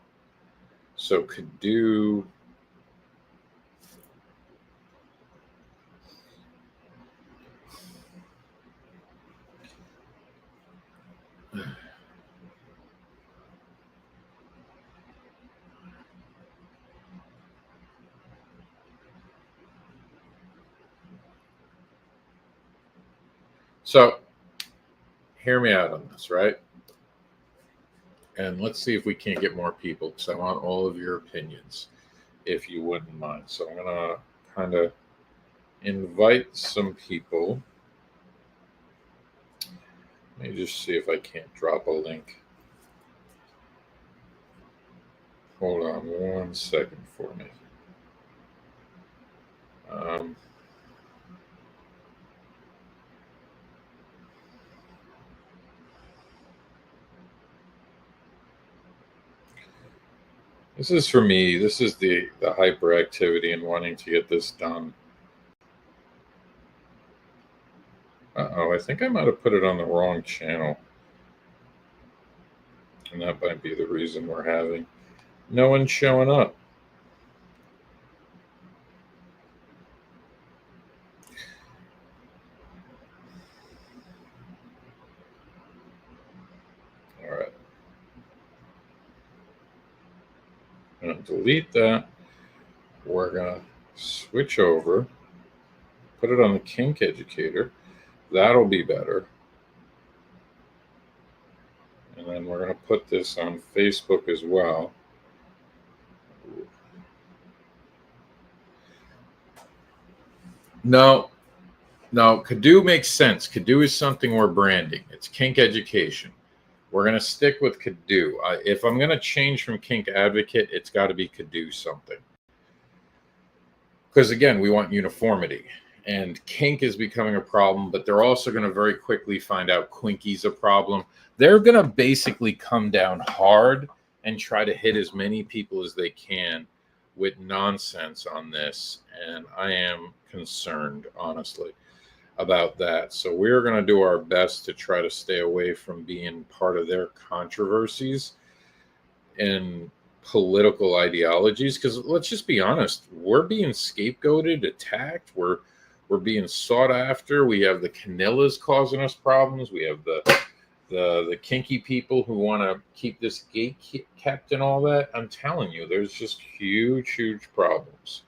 So could do so hear me out on this, right? And let's see if we can't get more people, because I want all of your opinions, if you wouldn't mind. So I'm going to kind of invite some people. Let me just see if I can't drop a link. Hold on 1 second for me. This is for me. This is the hyperactivity and wanting to get this done. I think I might have put it on the wrong channel. And that might be the reason we're having no one showing up. I'm going to delete that. We're going to switch over, put it on the Kink Educator. That'll be better. And then we're going to put this on Facebook as well. No, KEDU makes sense. KEDU is something we're branding. It's Kink Education. We're going to stick with KEDU. If I'm going to change from Kink Advocate, it's got to be KEDU something. Because again, we want uniformity. And kink is becoming a problem, but they're also going to very quickly find out quinky's a problem. They're going to basically come down hard and try to hit as many people as they can with nonsense on this. And I am concerned, honestly, about that. So we're going to do our best to try to stay away from being part of their controversies and political ideologies, because let's just be honest, we're being scapegoated, attacked, we're being sought after. We have the Canillas causing us problems. We have the kinky people who want to keep this gate kept and all that. I'm telling you, there's just huge problems.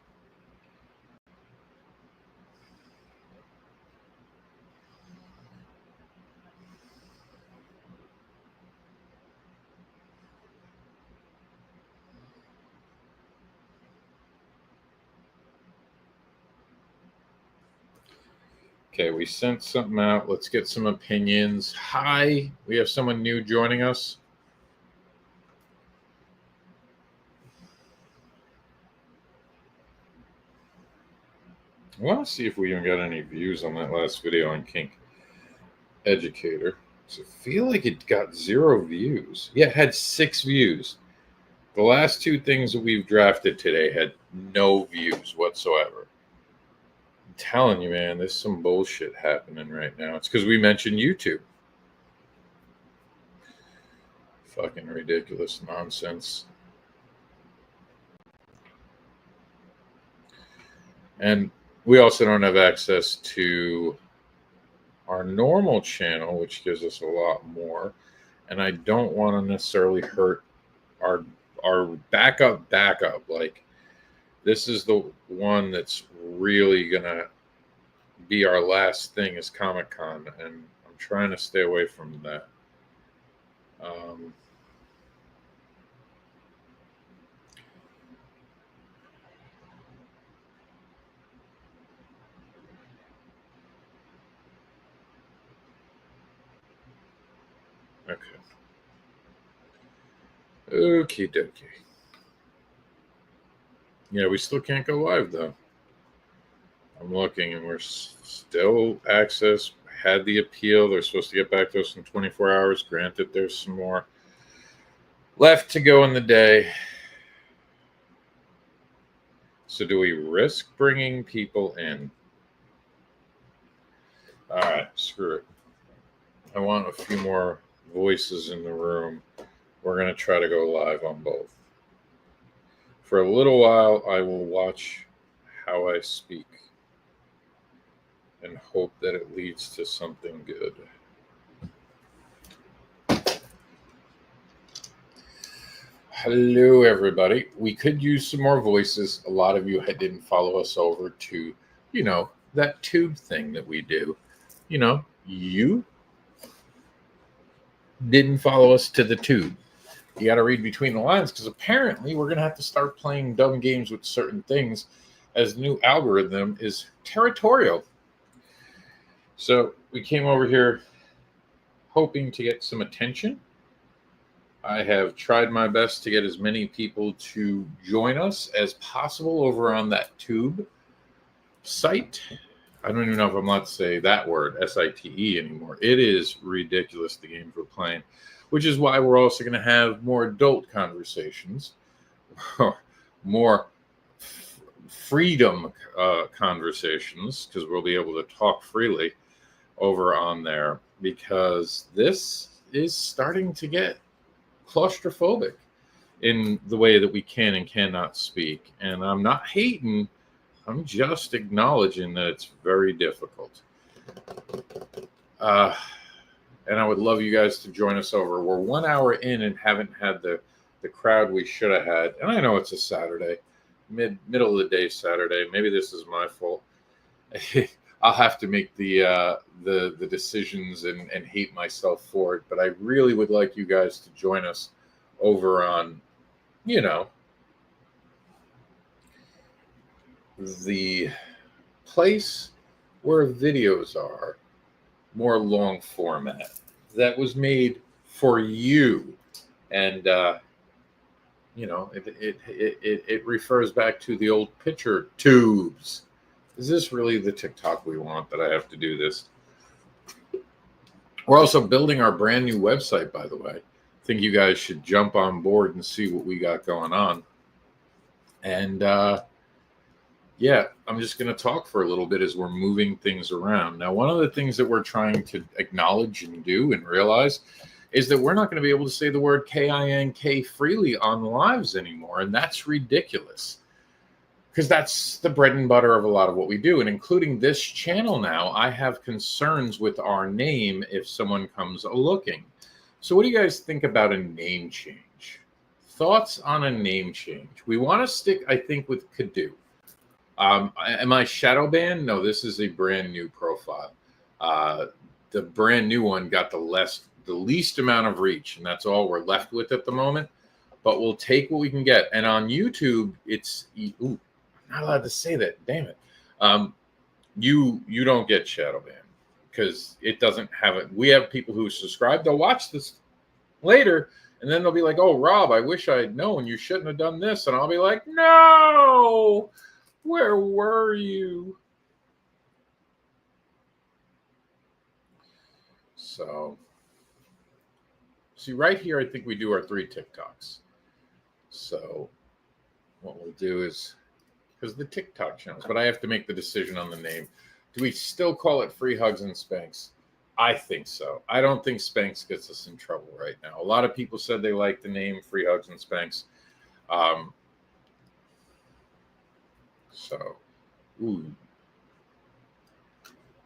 Okay, we sent something out. Let's get some opinions. Hi, we have someone new joining us. I want to see if we even got any views on that last video on Kink Educator. So I feel like it got 0 views. Yeah, it had 6 views. The last 2 things that we've drafted today had no views whatsoever. I'm telling you, man, there's some bullshit happening right now. It's because we mentioned YouTube. Fucking ridiculous nonsense. And we also don't have access to our normal channel, which gives us a lot more. And I don't want to necessarily hurt our backup. Like, this is the one that's really gonna be our last thing is Comic-Con, and I'm trying to stay away from that. Okay. Okie dokie. Yeah, we still can't go live though. I'm looking, and we're still access. Had the appeal. They're supposed to get back to us in 24 hours. Granted, there's some more left to go in the day. So do we risk bringing people in? All right, screw it. I want a few more voices in the room. We're going to try to go live on both. For a little while, I will watch how I speak and hope that it leads to something good. Hello, everybody. We could use some more voices. A lot of you didn't follow us over to, that tube thing that we do. You didn't follow us to the tube. You got to read between the lines, because apparently we're going to have to start playing dumb games with certain things, as the new algorithm is territorial. So we came over here hoping to get some attention. I have tried my best to get as many people to join us as possible over on that tube site. I don't even know if I'm allowed to say that word, SITE, anymore. It is ridiculous, the games we're playing, which is why we're also going to have more adult conversations, more freedom conversations, because we'll be able to talk freely over on there, because this is starting to get claustrophobic in the way that we can and cannot speak. And I'm not hating. I'm just acknowledging that it's very difficult. And I would love you guys to join us over. We're 1 hour in and haven't had the the crowd we should have had. And I know it's a Saturday, middle of the day Saturday. Maybe this is my fault. I'll have to make the decisions and hate myself for it. But I really would like you guys to join us over on, the place where videos are, more long format, that was made for you. And it refers back to the old picture tubes. Is this really the TikTok we want, that I have to do this? We're also building our brand new website, by the way. I think you guys should jump on board and see what we got going on. And I'm just going to talk for a little bit as we're moving things around. Now, one of the things that we're trying to acknowledge and do and realize is that we're not going to be able to say the word KINK freely on lives anymore. And that's ridiculous, because that's the bread and butter of a lot of what we do. And including this channel now, I have concerns with our name if someone comes looking. So what do you guys think about a name change? Thoughts on a name change? We want to stick, I think, with K-EDU. Am I shadow banned? No, this is a brand new profile. The brand new one got the least amount of reach, and that's all we're left with at the moment. But we'll take what we can get. And on YouTube, it's I'm not allowed to say that. Damn it. You don't get shadow banned because it doesn't have it. We have people who subscribe. They'll watch this later, and then they'll be like, "Oh, Rob, I wish I had known. You shouldn't have done this." And I'll be like, "No, where were you?" So, see, right here, I think we do our 3 TikToks. So what we'll do is, because the TikTok channels, but I have to make the decision on the name. Do we still call it Free Hugs and Spanks? I think so. I don't think Spanks gets us in trouble right now. A lot of people said they like the name Free Hugs and Spanks. I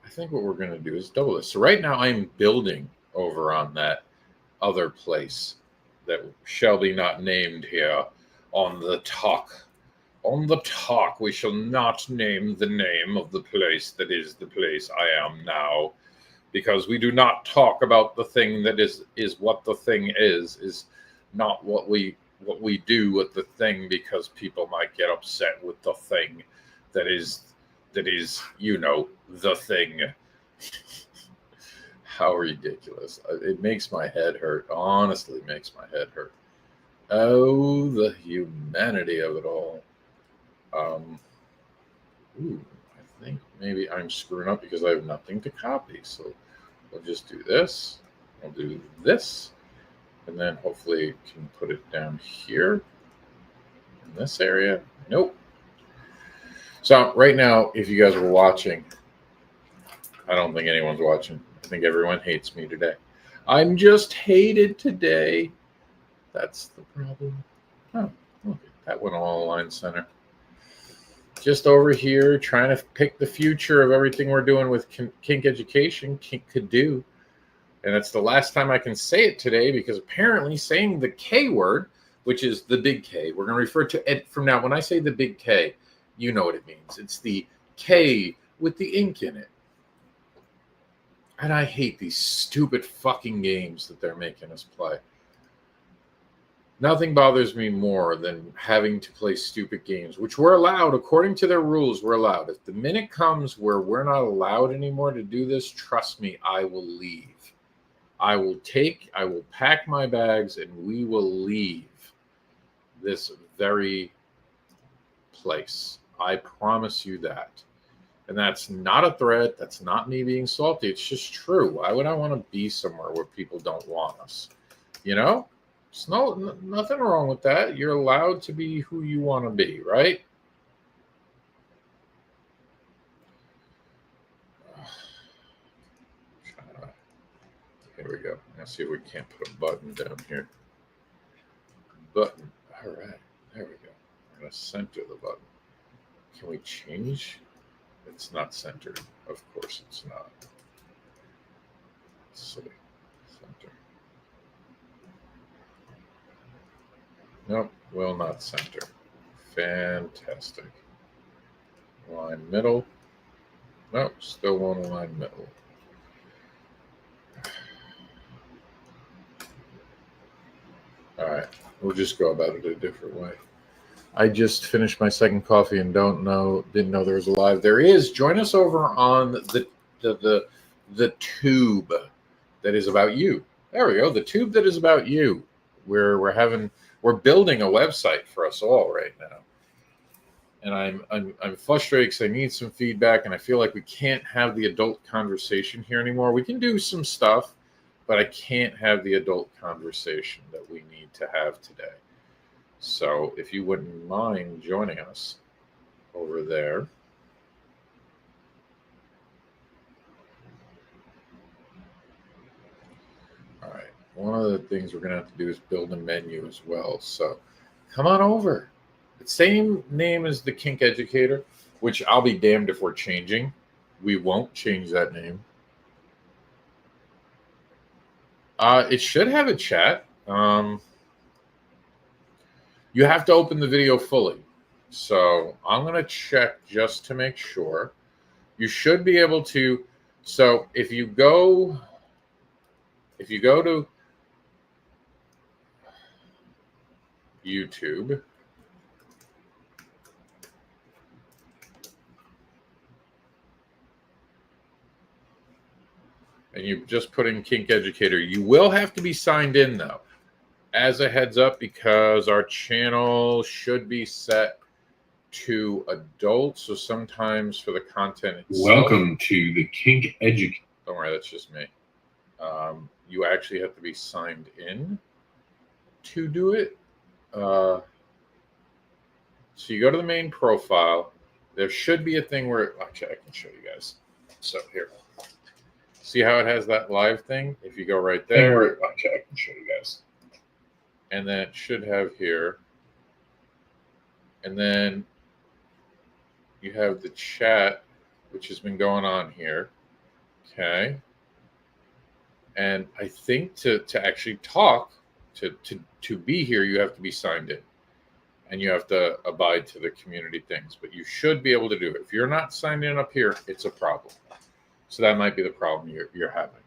think what we're going to do is double this. So right now I'm building over on that other place that shall be not named here on the talk. On the talk, we shall not name the name of the place that is the place I am now, because we do not talk about the thing that is what the thing is not what we do with the thing, because people might get upset with the thing that is the thing. How ridiculous. It makes my head hurt. Honestly, makes my head hurt. Oh, the humanity of it all. I think maybe I'm screwing up because I have nothing to copy. So we'll just do this. I'll do this. And then hopefully can put it down here in this area. Nope. So right now, if you guys were watching, I don't think anyone's watching. I think everyone hates me today. I'm just hated today. That's the problem. Oh, look, that went all aligned center. Just over here, trying to pick the future of everything we're doing with Kink Education, Kink K-EDU. And it's the last time I can say it today, because apparently saying the K word, which is the big K, we're going to refer to it from now. When I say the big K, you know what it means. It's the K with the ink in it. And I hate these stupid fucking games that they're making us play. Nothing bothers me more than having to play stupid games, which we're allowed, according to their rules, we're allowed. If the minute comes where we're not allowed anymore to do this, trust me, I will leave. I will pack my bags, and we will leave this very place. I promise you that. And that's not a threat. That's not me being salty. It's just true. Why would I want to be somewhere where people don't want us? There's nothing wrong with that. You're allowed to be who you want to be, right? Here we go. Let's see if we can't put a button down here. Button. All right. There we go. I'm going to center the button. Can we change? It's not centered. Of course it's not. Let's see. Center. Nope, will not center. Fantastic. Align middle. Nope, still won't align middle. All right, we'll just go about it a different way. I just finished my second coffee and didn't know there was a live. There is. Join us over on the tube that is about you. There we go. The tube that is about you. We're building a website for us all right now, and I'm frustrated because I need some feedback, and I feel like we can't have the adult conversation here anymore. We can do some stuff, but I can't have the adult conversation that we need to have today. So if you wouldn't mind joining us over there. All right. One of the things we're going to have to do is build a menu as well. So come on over. The same name as the Kink Educator, which I'll be damned if we're changing. We won't change that name. It should have a chat. You have to open the video fully. So I'm going to check just to make sure. You should be able to. So if you go to YouTube, and you just put in Kink Educator, you will have to be signed in though, as a heads up, because our channel should be set to adult. So sometimes for the content itself, welcome to the Kink Educator. Don't worry, that's just me. You actually have to be signed in to do it. So you go to the main profile. There should be a thing where actually I can show you guys. So here, see how it has that live thing? If you go right there, actually I can show you guys. And then it should have here, and then you have the chat, which has been going on here. Okay. And I think to actually talk, to be here, you have to be signed in. And you have to abide to the community things. But you should be able to do it. If you're not signed in up here, it's a problem. So that might be the problem you're having.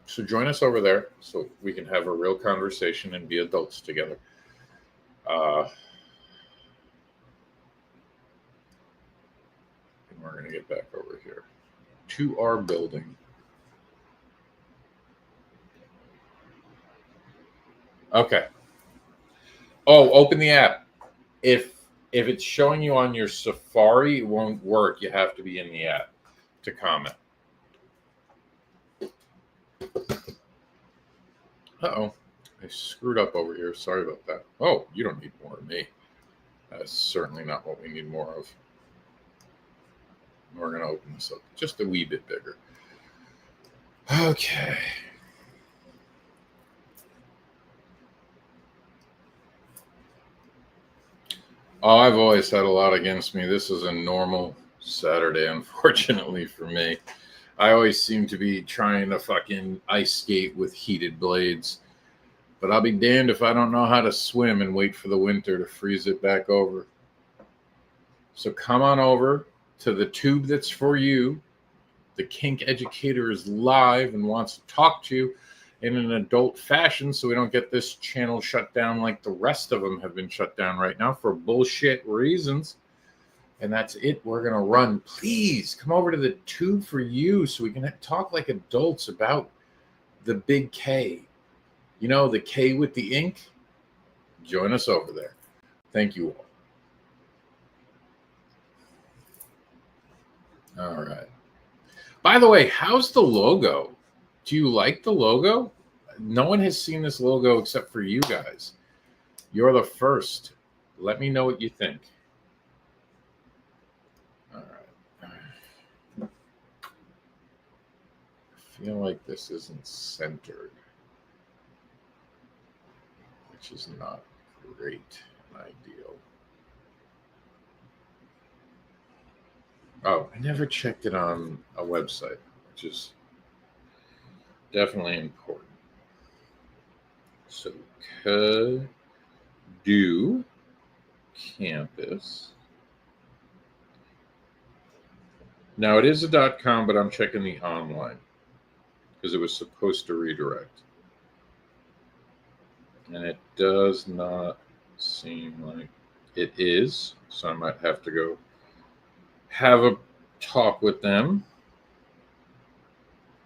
So join us over there so we can have a real conversation and be adults together. And we're going to get back over here to our building. Okay. Oh, open the app. If it's showing you on your Safari, it won't work. You have to be in the app to comment. Uh-oh. I screwed up over here. Sorry about that. Oh, you don't need more of me. That's certainly not what we need more of. We're going to open this up just a wee bit bigger. Okay. Oh, I've always had a lot against me. This is a normal Saturday, unfortunately for me. I always seem to be trying to fucking ice skate with heated blades. But I'll be damned if I don't know how to swim and wait for the winter to freeze it back over. So come on over to the tube that's for you. The Kink Educator is live and wants to talk to you in an adult fashion so we don't get this channel shut down like the rest of them have been shut down right now for bullshit reasons. And that's it. We're going to run. Please come over to the tube for you so we can talk like adults about the big K. You know, the K with the ink? Join us over there. Thank you all. All right. By the way, how's the logo? Do you like the logo? No one has seen this logo except for you guys. You're the first. Let me know what you think. All right. I feel like this isn't centered, which is not great and ideal. Oh, I never checked it on a website, which is Definitely important. So K-EDU campus. Now it is a .com, but I'm checking the online because it was supposed to redirect. And it does not seem like it is. So I might have to go have a talk with them.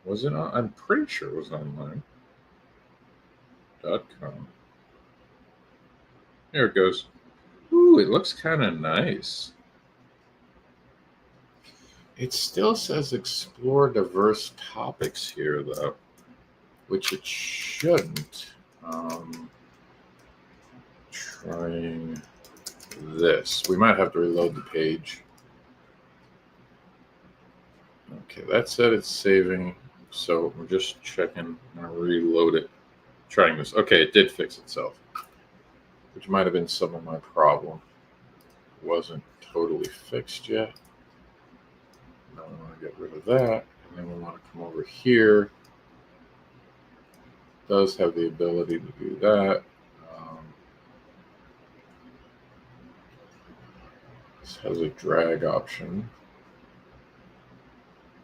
Was it on? I'm pretty sure it was online. .com. There it goes. Ooh, it looks kind of nice. It still says explore diverse topics here, though, which it shouldn't. Trying this. We might have to reload the page. Okay, that said it's saving. So we're just checking. I'm going to reload it. Trying this. Okay, it did fix itself, which might have been some of my problem. It wasn't totally fixed yet. Now we want to get rid of that. And then we want to come over here. It does have the ability to do that. This has a drag option.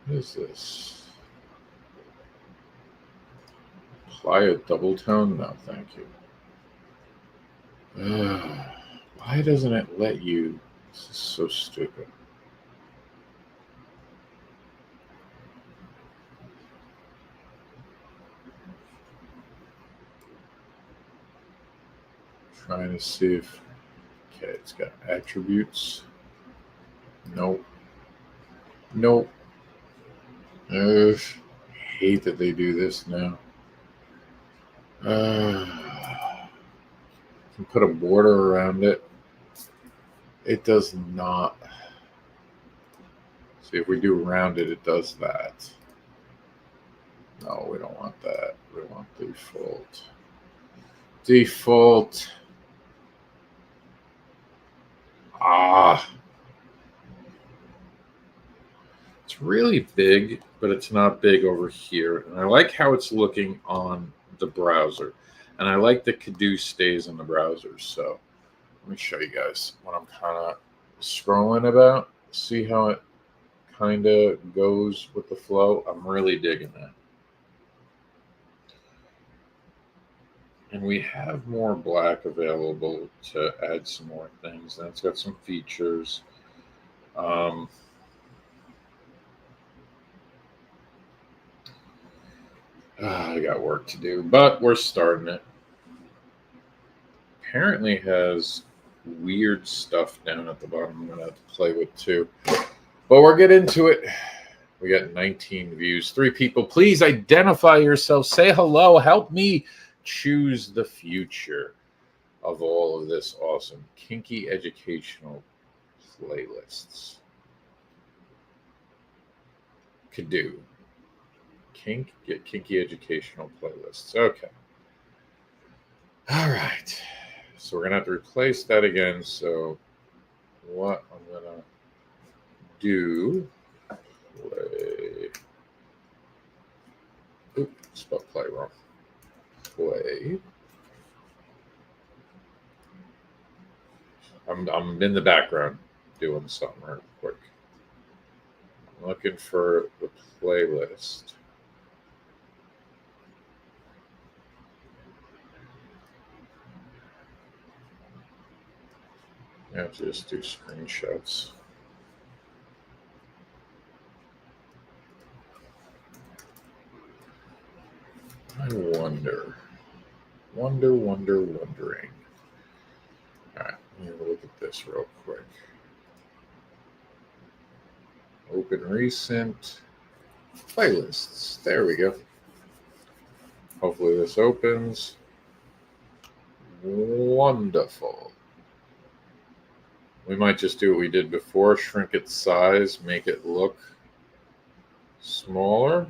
What is this? Apply a double tone? No, thank you. Why doesn't it let you? This is so stupid. Trying to see if. Okay, it's got attributes. Nope. Nope. I hate that they do this now. Can put a border around it. It does not. See, if we do around it, it does that. No, we don't want that. We want default. Default. It's really big, but it's not big over here. And I like how it's looking on the browser. And I like that K-EDU stays in the browser. So let me show you guys what I'm kind of scrolling about. See how it kind of goes with the flow? I'm really digging that. And we have more black available to add some more things. And it's got some features. I got work to do, but we're starting it. Apparently has weird stuff down at the bottom I'm going to have to play with too. But we'll get into it. We got 19 views. 3 people. Please identify yourself. Say hello. Help me choose the future of all of this awesome kinky educational playlists. K-EDU. Get kinky educational playlists. Okay. All right. So we're going to have to replace that again. So what I'm going to do, play. Oops, spelled play wrong. Play. I'm in the background doing something real quick. I'm looking for the playlist. I have to just do screenshots. I wondering. All right, let me look at this real quick. Open recent playlists. There we go. Hopefully this opens. Wonderful. We might just do what we did before, shrink its size, make it look smaller.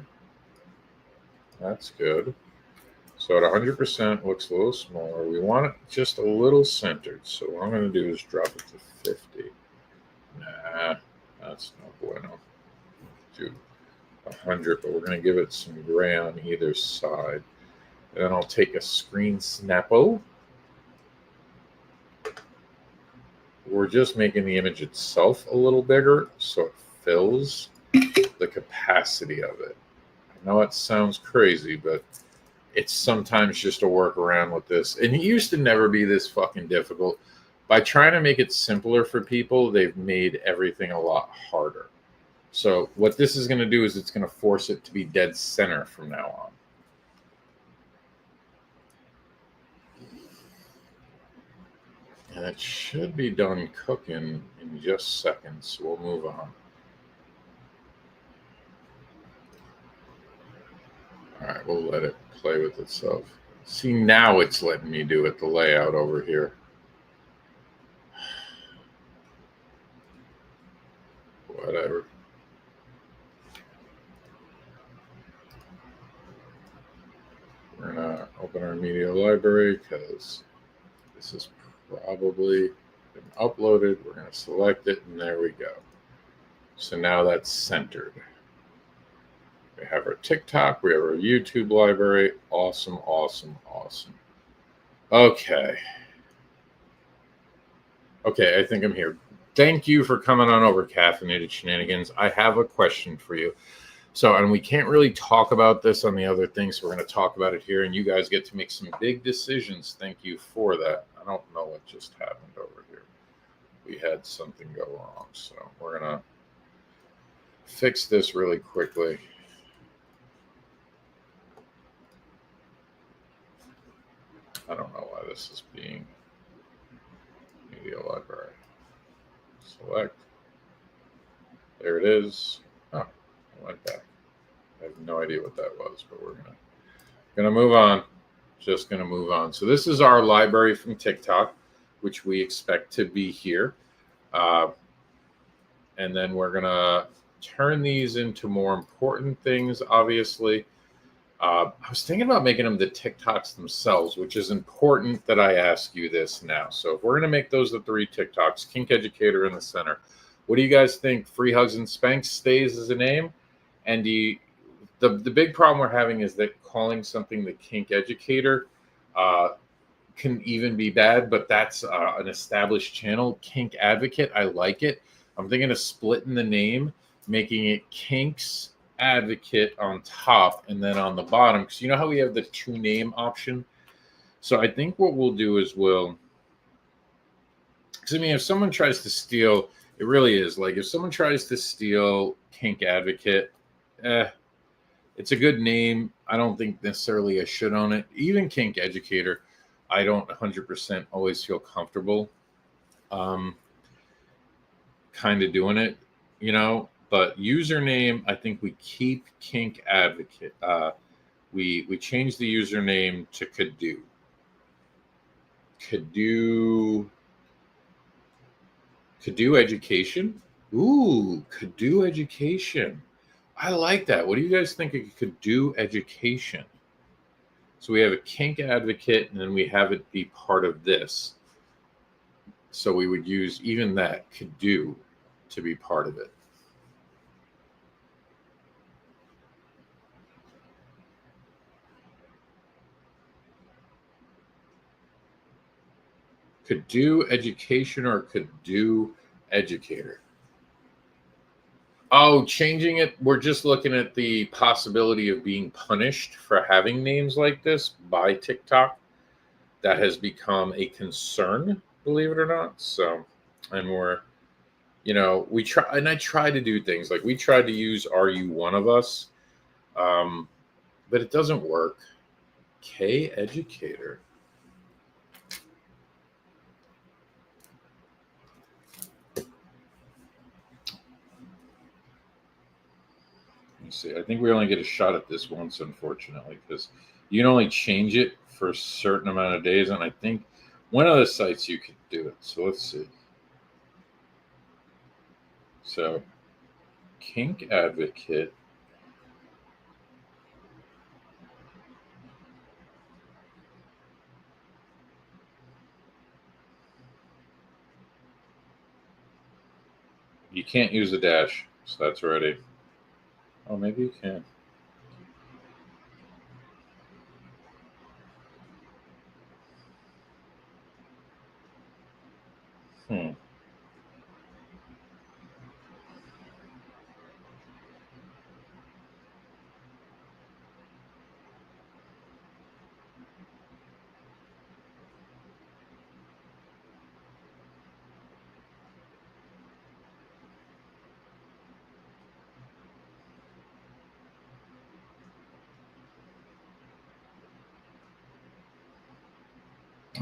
That's good. So at 100% looks a little smaller. We want it just a little centered. So what I'm going to do is drop it to 50. Nah, that's not bueno. Do 100, but we're going to give it some gray on either side. And then I'll take a screen snappo. We're just making the image itself a little bigger so it fills the capacity of it. I know it sounds crazy, but it's sometimes just a workaround with this. And it used to never be this fucking difficult. By trying to make it simpler for people, they've made everything a lot harder. So what this is going to do is it's going to force it to be dead center from now on. And it should be done cooking in just seconds. So we'll move on. All right, we'll let it play with itself. See, now it's letting me do it, the layout over here. Whatever. We're going to open our media library because this is probably been uploaded. We're going to select it, and there we go. So now that's centered. We have our TikTok. We have our YouTube library. Awesome, awesome, awesome. Okay. Okay, I think I'm here. Thank you for coming on over, Caffeinated Shenanigans. I have a question for you. So, and we can't really talk about this on the other things, so we're going to talk about it here, and you guys get to make some big decisions. Thank you for that. I don't know what just happened over here. We had something go wrong, so we're going to fix this really quickly. I don't know why this is being media library. Select. There it is. Oh, I went back. I have no idea what that was, but we're gonna move on. Just gonna move on. So this is our library from TikTok, which we expect to be here, and then we're gonna turn these into more important things. Obviously, I was thinking about making them the TikToks themselves, which is important that I ask you this now. So if we're gonna make those the 3 TikToks, Kink Educator in the center, what do you guys think? Free Hugs and Spanks stays as a name, and the big problem we're having is that calling something the Kink Educator can even be bad, but that's an established channel. Kink Advocate, I like it. I'm thinking of splitting the name, making it Kink's Advocate on top, and then on the bottom, because you know how we have the 2 name option. So I think what we'll do is because I mean, if someone tries to steal, it really is like if someone tries to steal Kink Advocate, it's a good name. I don't think necessarily I should own it. Even Kink Educator, I don't 100% always feel comfortable kind of doing it, you know. But username, I think we keep Kink Advocate. We change the username to KEDU. KEDU Education. Ooh, KEDU Education. I like that. What do you guys think of KEDU Education? So we have a Kink Advocate, and then we have it be part of this. So we would use even that KEDU to be part of it. KEDU Education or KEDU Educator? Oh, changing it. We're just looking at the possibility of being punished for having names like this by TikTok. That has become a concern, believe it or not. So, and we're, you know, we try, and I try to do things like we tried to use Are You One of Us? But it doesn't work. K-Educator. See, I think we only get a shot at this once, unfortunately, because you can only change it for a certain amount of days, and I think one of the sites you could do it. So let's see. So Kink Advocate. You can't use a dash, so that's ready. Oh, maybe you can.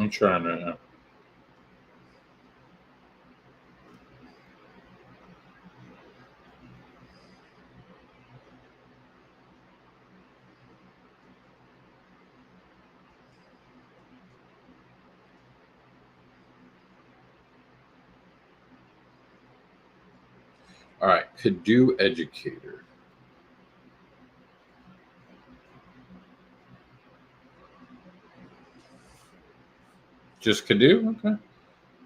I'm trying right now. All right, Kink Educator. Just Kink? Okay.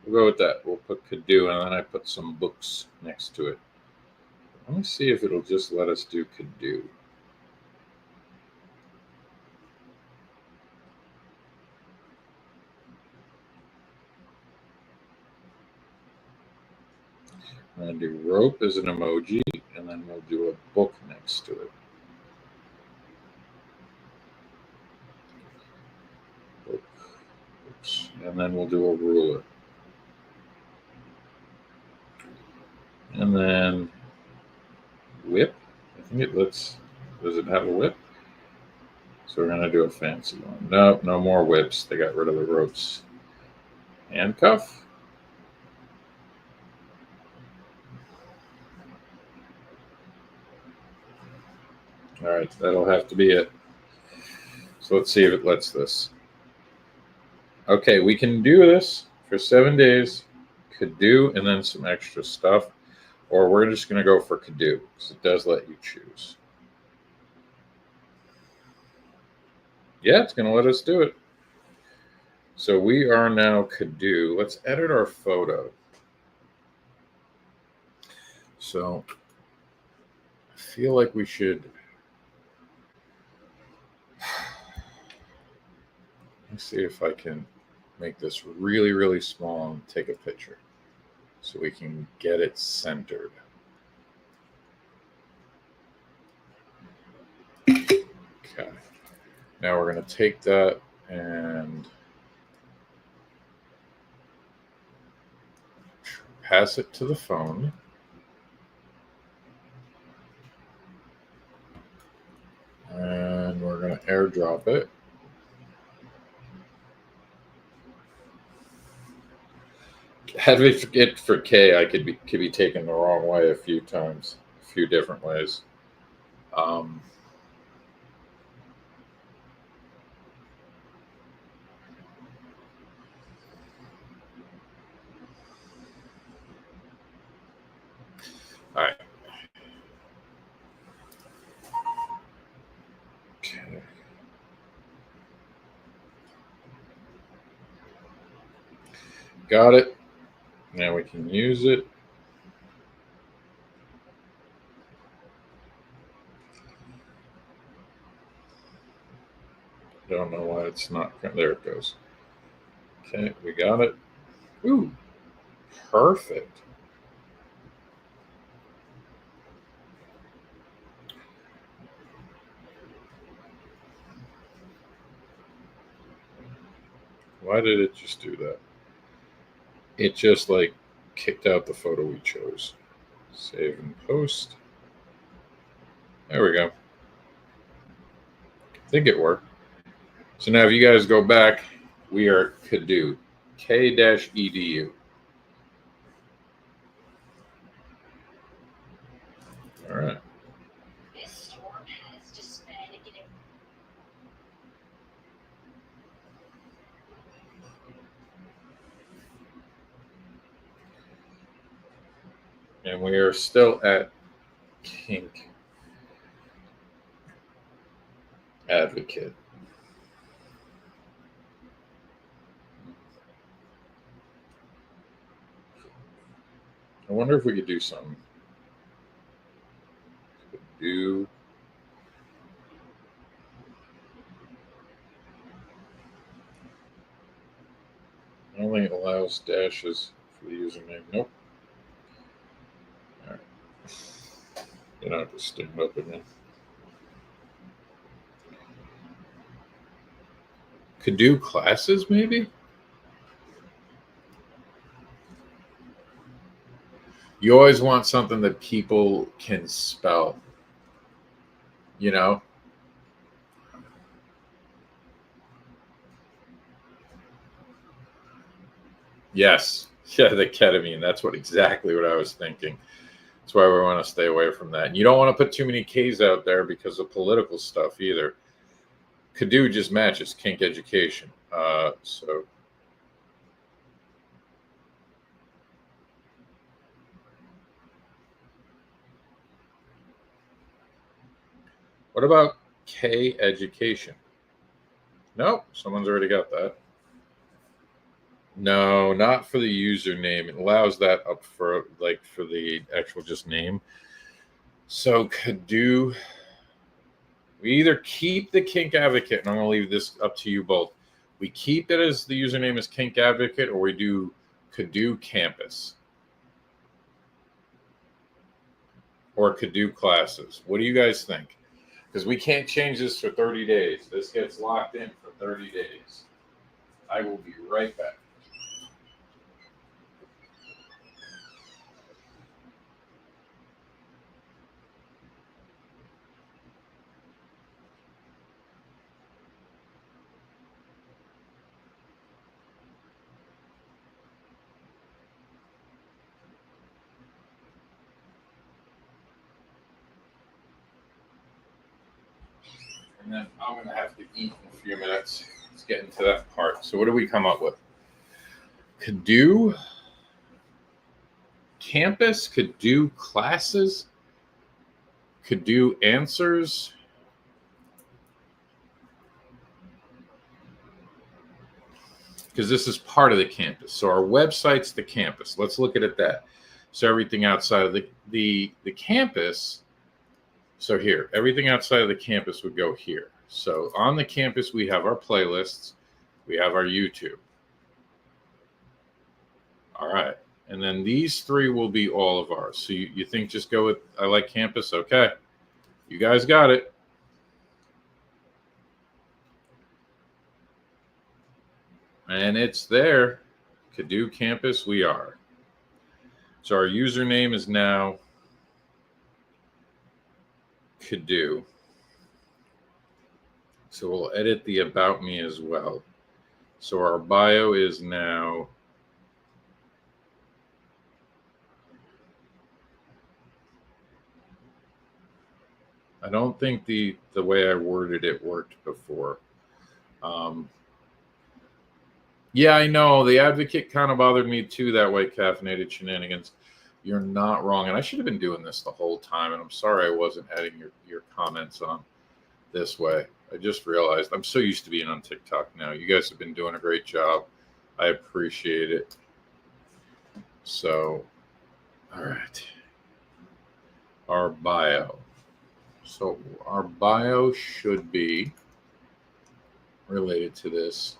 We'll go with that. We'll put Kink, and then I put some books next to it. Let me see if it'll just let us do Kink. I'm going to do rope as an emoji, and then we'll do a book next to it. Book. Oops. And then we'll do a ruler. And then whip. I think it lets, does it have a whip? So we're going to do a fancy one. Nope, no more whips. They got rid of the ropes. Handcuff. All right, that'll have to be it. So let's see if it lets this. Okay, we can do this for 7 days, Kink, and then some extra stuff. Or we're just going to go for Kink because it does let you choose. Yeah, it's going to let us do it. So we are now Kink. Let's edit our photo. So I feel like we should. Let's see if I can make this really, really small and take a picture so we can get it centered. Okay. Now we're going to take that and pass it to the phone. And we're going to airdrop it. Advocate for K, I could be taken the wrong way a few times, a few different ways. All right. Okay. Got it. Now we can use it. Don't know why it's not. There it goes. Okay, we got it. Ooh, perfect. Why did it just do that? It just like kicked out the photo we chose. Save and post. There we go. I think it worked. So now if you guys go back, we are Kink, K-EDU. All right. This storm has just been getting. And we are still at Kink Advocate. I wonder if we could do something. Could do else dashes for the username. Nope. All right. You don't have to stick it up again. Could do classes, maybe? You always want something that people can spell, you know? Yes. Yeah, the ketamine. That's exactly what I was thinking. That's why we want to stay away from that. And you don't want to put too many Ks out there because of political stuff either. K-EDU just matches Kink Education. So what about K-Education? Nope, someone's already got that. No, not for the username. It allows that up for for the actual just name. So K-EDU, we either keep the Kink Advocate, and I'm going to leave this up to you both. We keep it as the username is Kink Advocate, or we do K-EDU Campus or K-EDU Classes. What do you guys think? Because we can't change this for 30 days. This gets locked in for 30 days. I will be right back. And then I'm going to have to eat in a few minutes. Let's get into that part. So what do we come up with? K-EDU Campus, K-EDU Classes, K-EDU Answers. Because this is part of the campus. So our website's the campus. Let's look at it that. So everything outside of the campus. So here, everything outside of the campus would go here. So on the campus, we have our playlists. We have our YouTube. All right. And then these three will be all of ours. So you think just go with I like campus? Okay. You guys got it. And it's there. K-EDU Campus, we are. So our username is now K-EDU. So we'll edit the about me as well. So our bio is now I don't think the way I worded it worked before. Yeah, I know. The advocate kind of bothered me too that way, caffeinated shenanigans. You're not wrong. And I should have been doing this the whole time. And I'm sorry I wasn't adding your comments on this way. I just realized I'm so used to being on TikTok now. You guys have been doing a great job. I appreciate it. So, all right. Our bio. So our bio should be related to this.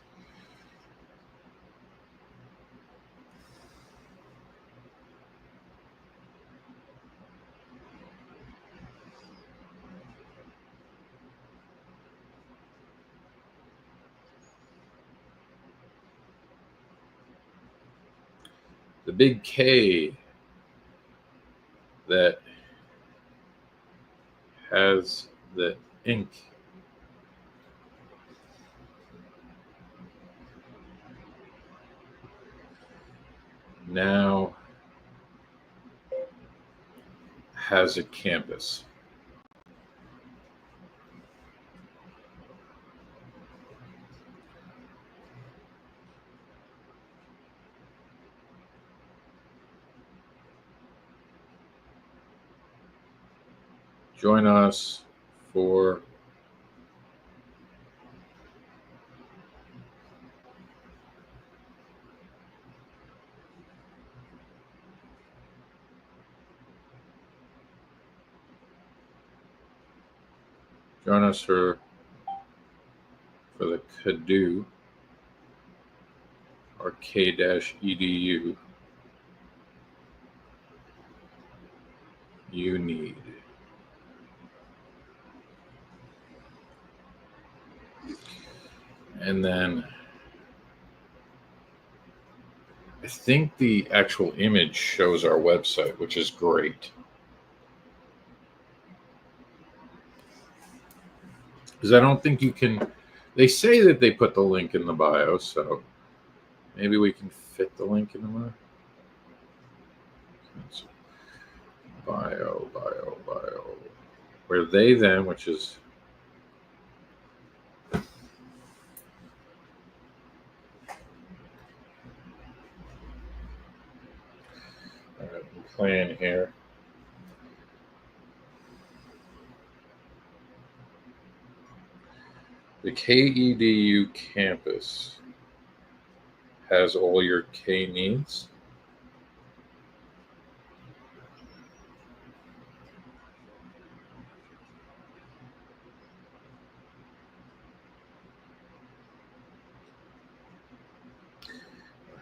The big K that has the ink now has a campus. Join us for the K-EDU or K-EDU you need. And then I think the actual image shows our website, which is great. Because I don't think you can, they say that they put the link in the bio, so maybe we can fit the link in the bio. Bio. Where they then, which is I'm playing here. The K-EDU campus has all your K needs.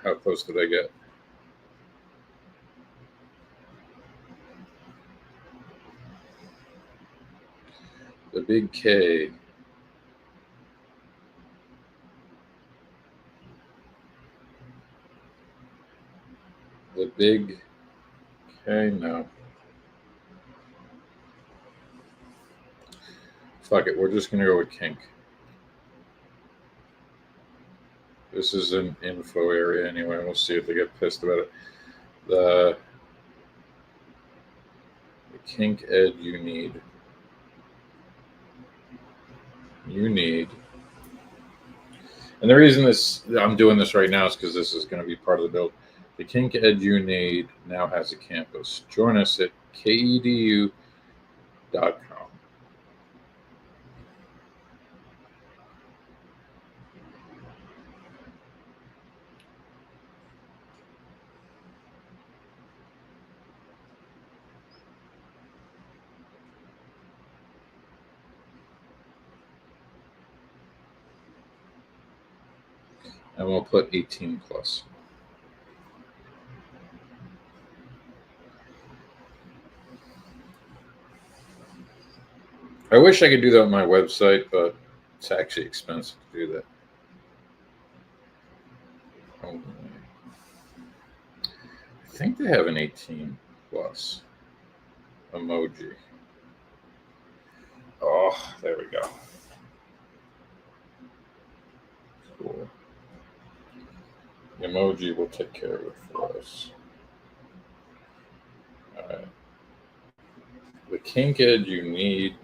How close did I get? The big K. The big K, no. Fuck it, we're just going to go with Kink. This is an info area anyway. We'll see if they get pissed about it. The Kink Ed you need. And the reason I'm doing this right now is because this is going to be part of the build. The Kink Ed you need now has a campus. Join us at kedu.com. And we'll put 18 plus. I wish I could do that on my website, but it's actually expensive to do that. I think they have an 18 plus emoji. Oh, there we go. Cool. The emoji will take care of it for us. All right. The Kink Ed you need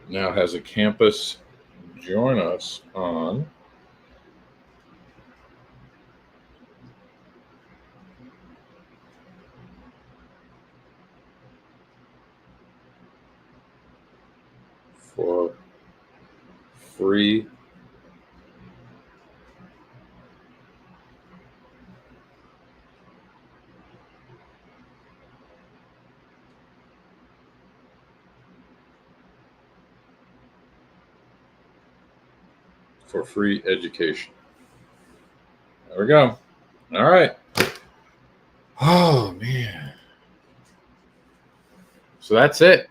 now has a campus. Join us on for free education. There we go. All right. Oh, man. So that's it.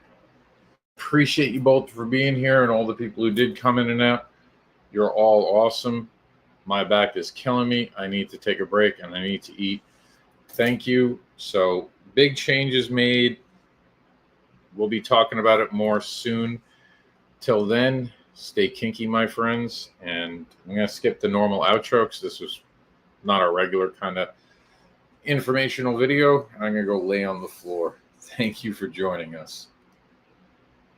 Appreciate you both for being here and all the people who did come in and out. You're all awesome. My back is killing me. I need to take a break and I need to eat. Thank you. So big changes made. We'll be talking about it more soon. Till then, stay kinky, my friends. And I'm going to skip the normal outro because this was not a regular kind of informational video. I'm going to go lay on the floor. Thank you for joining us.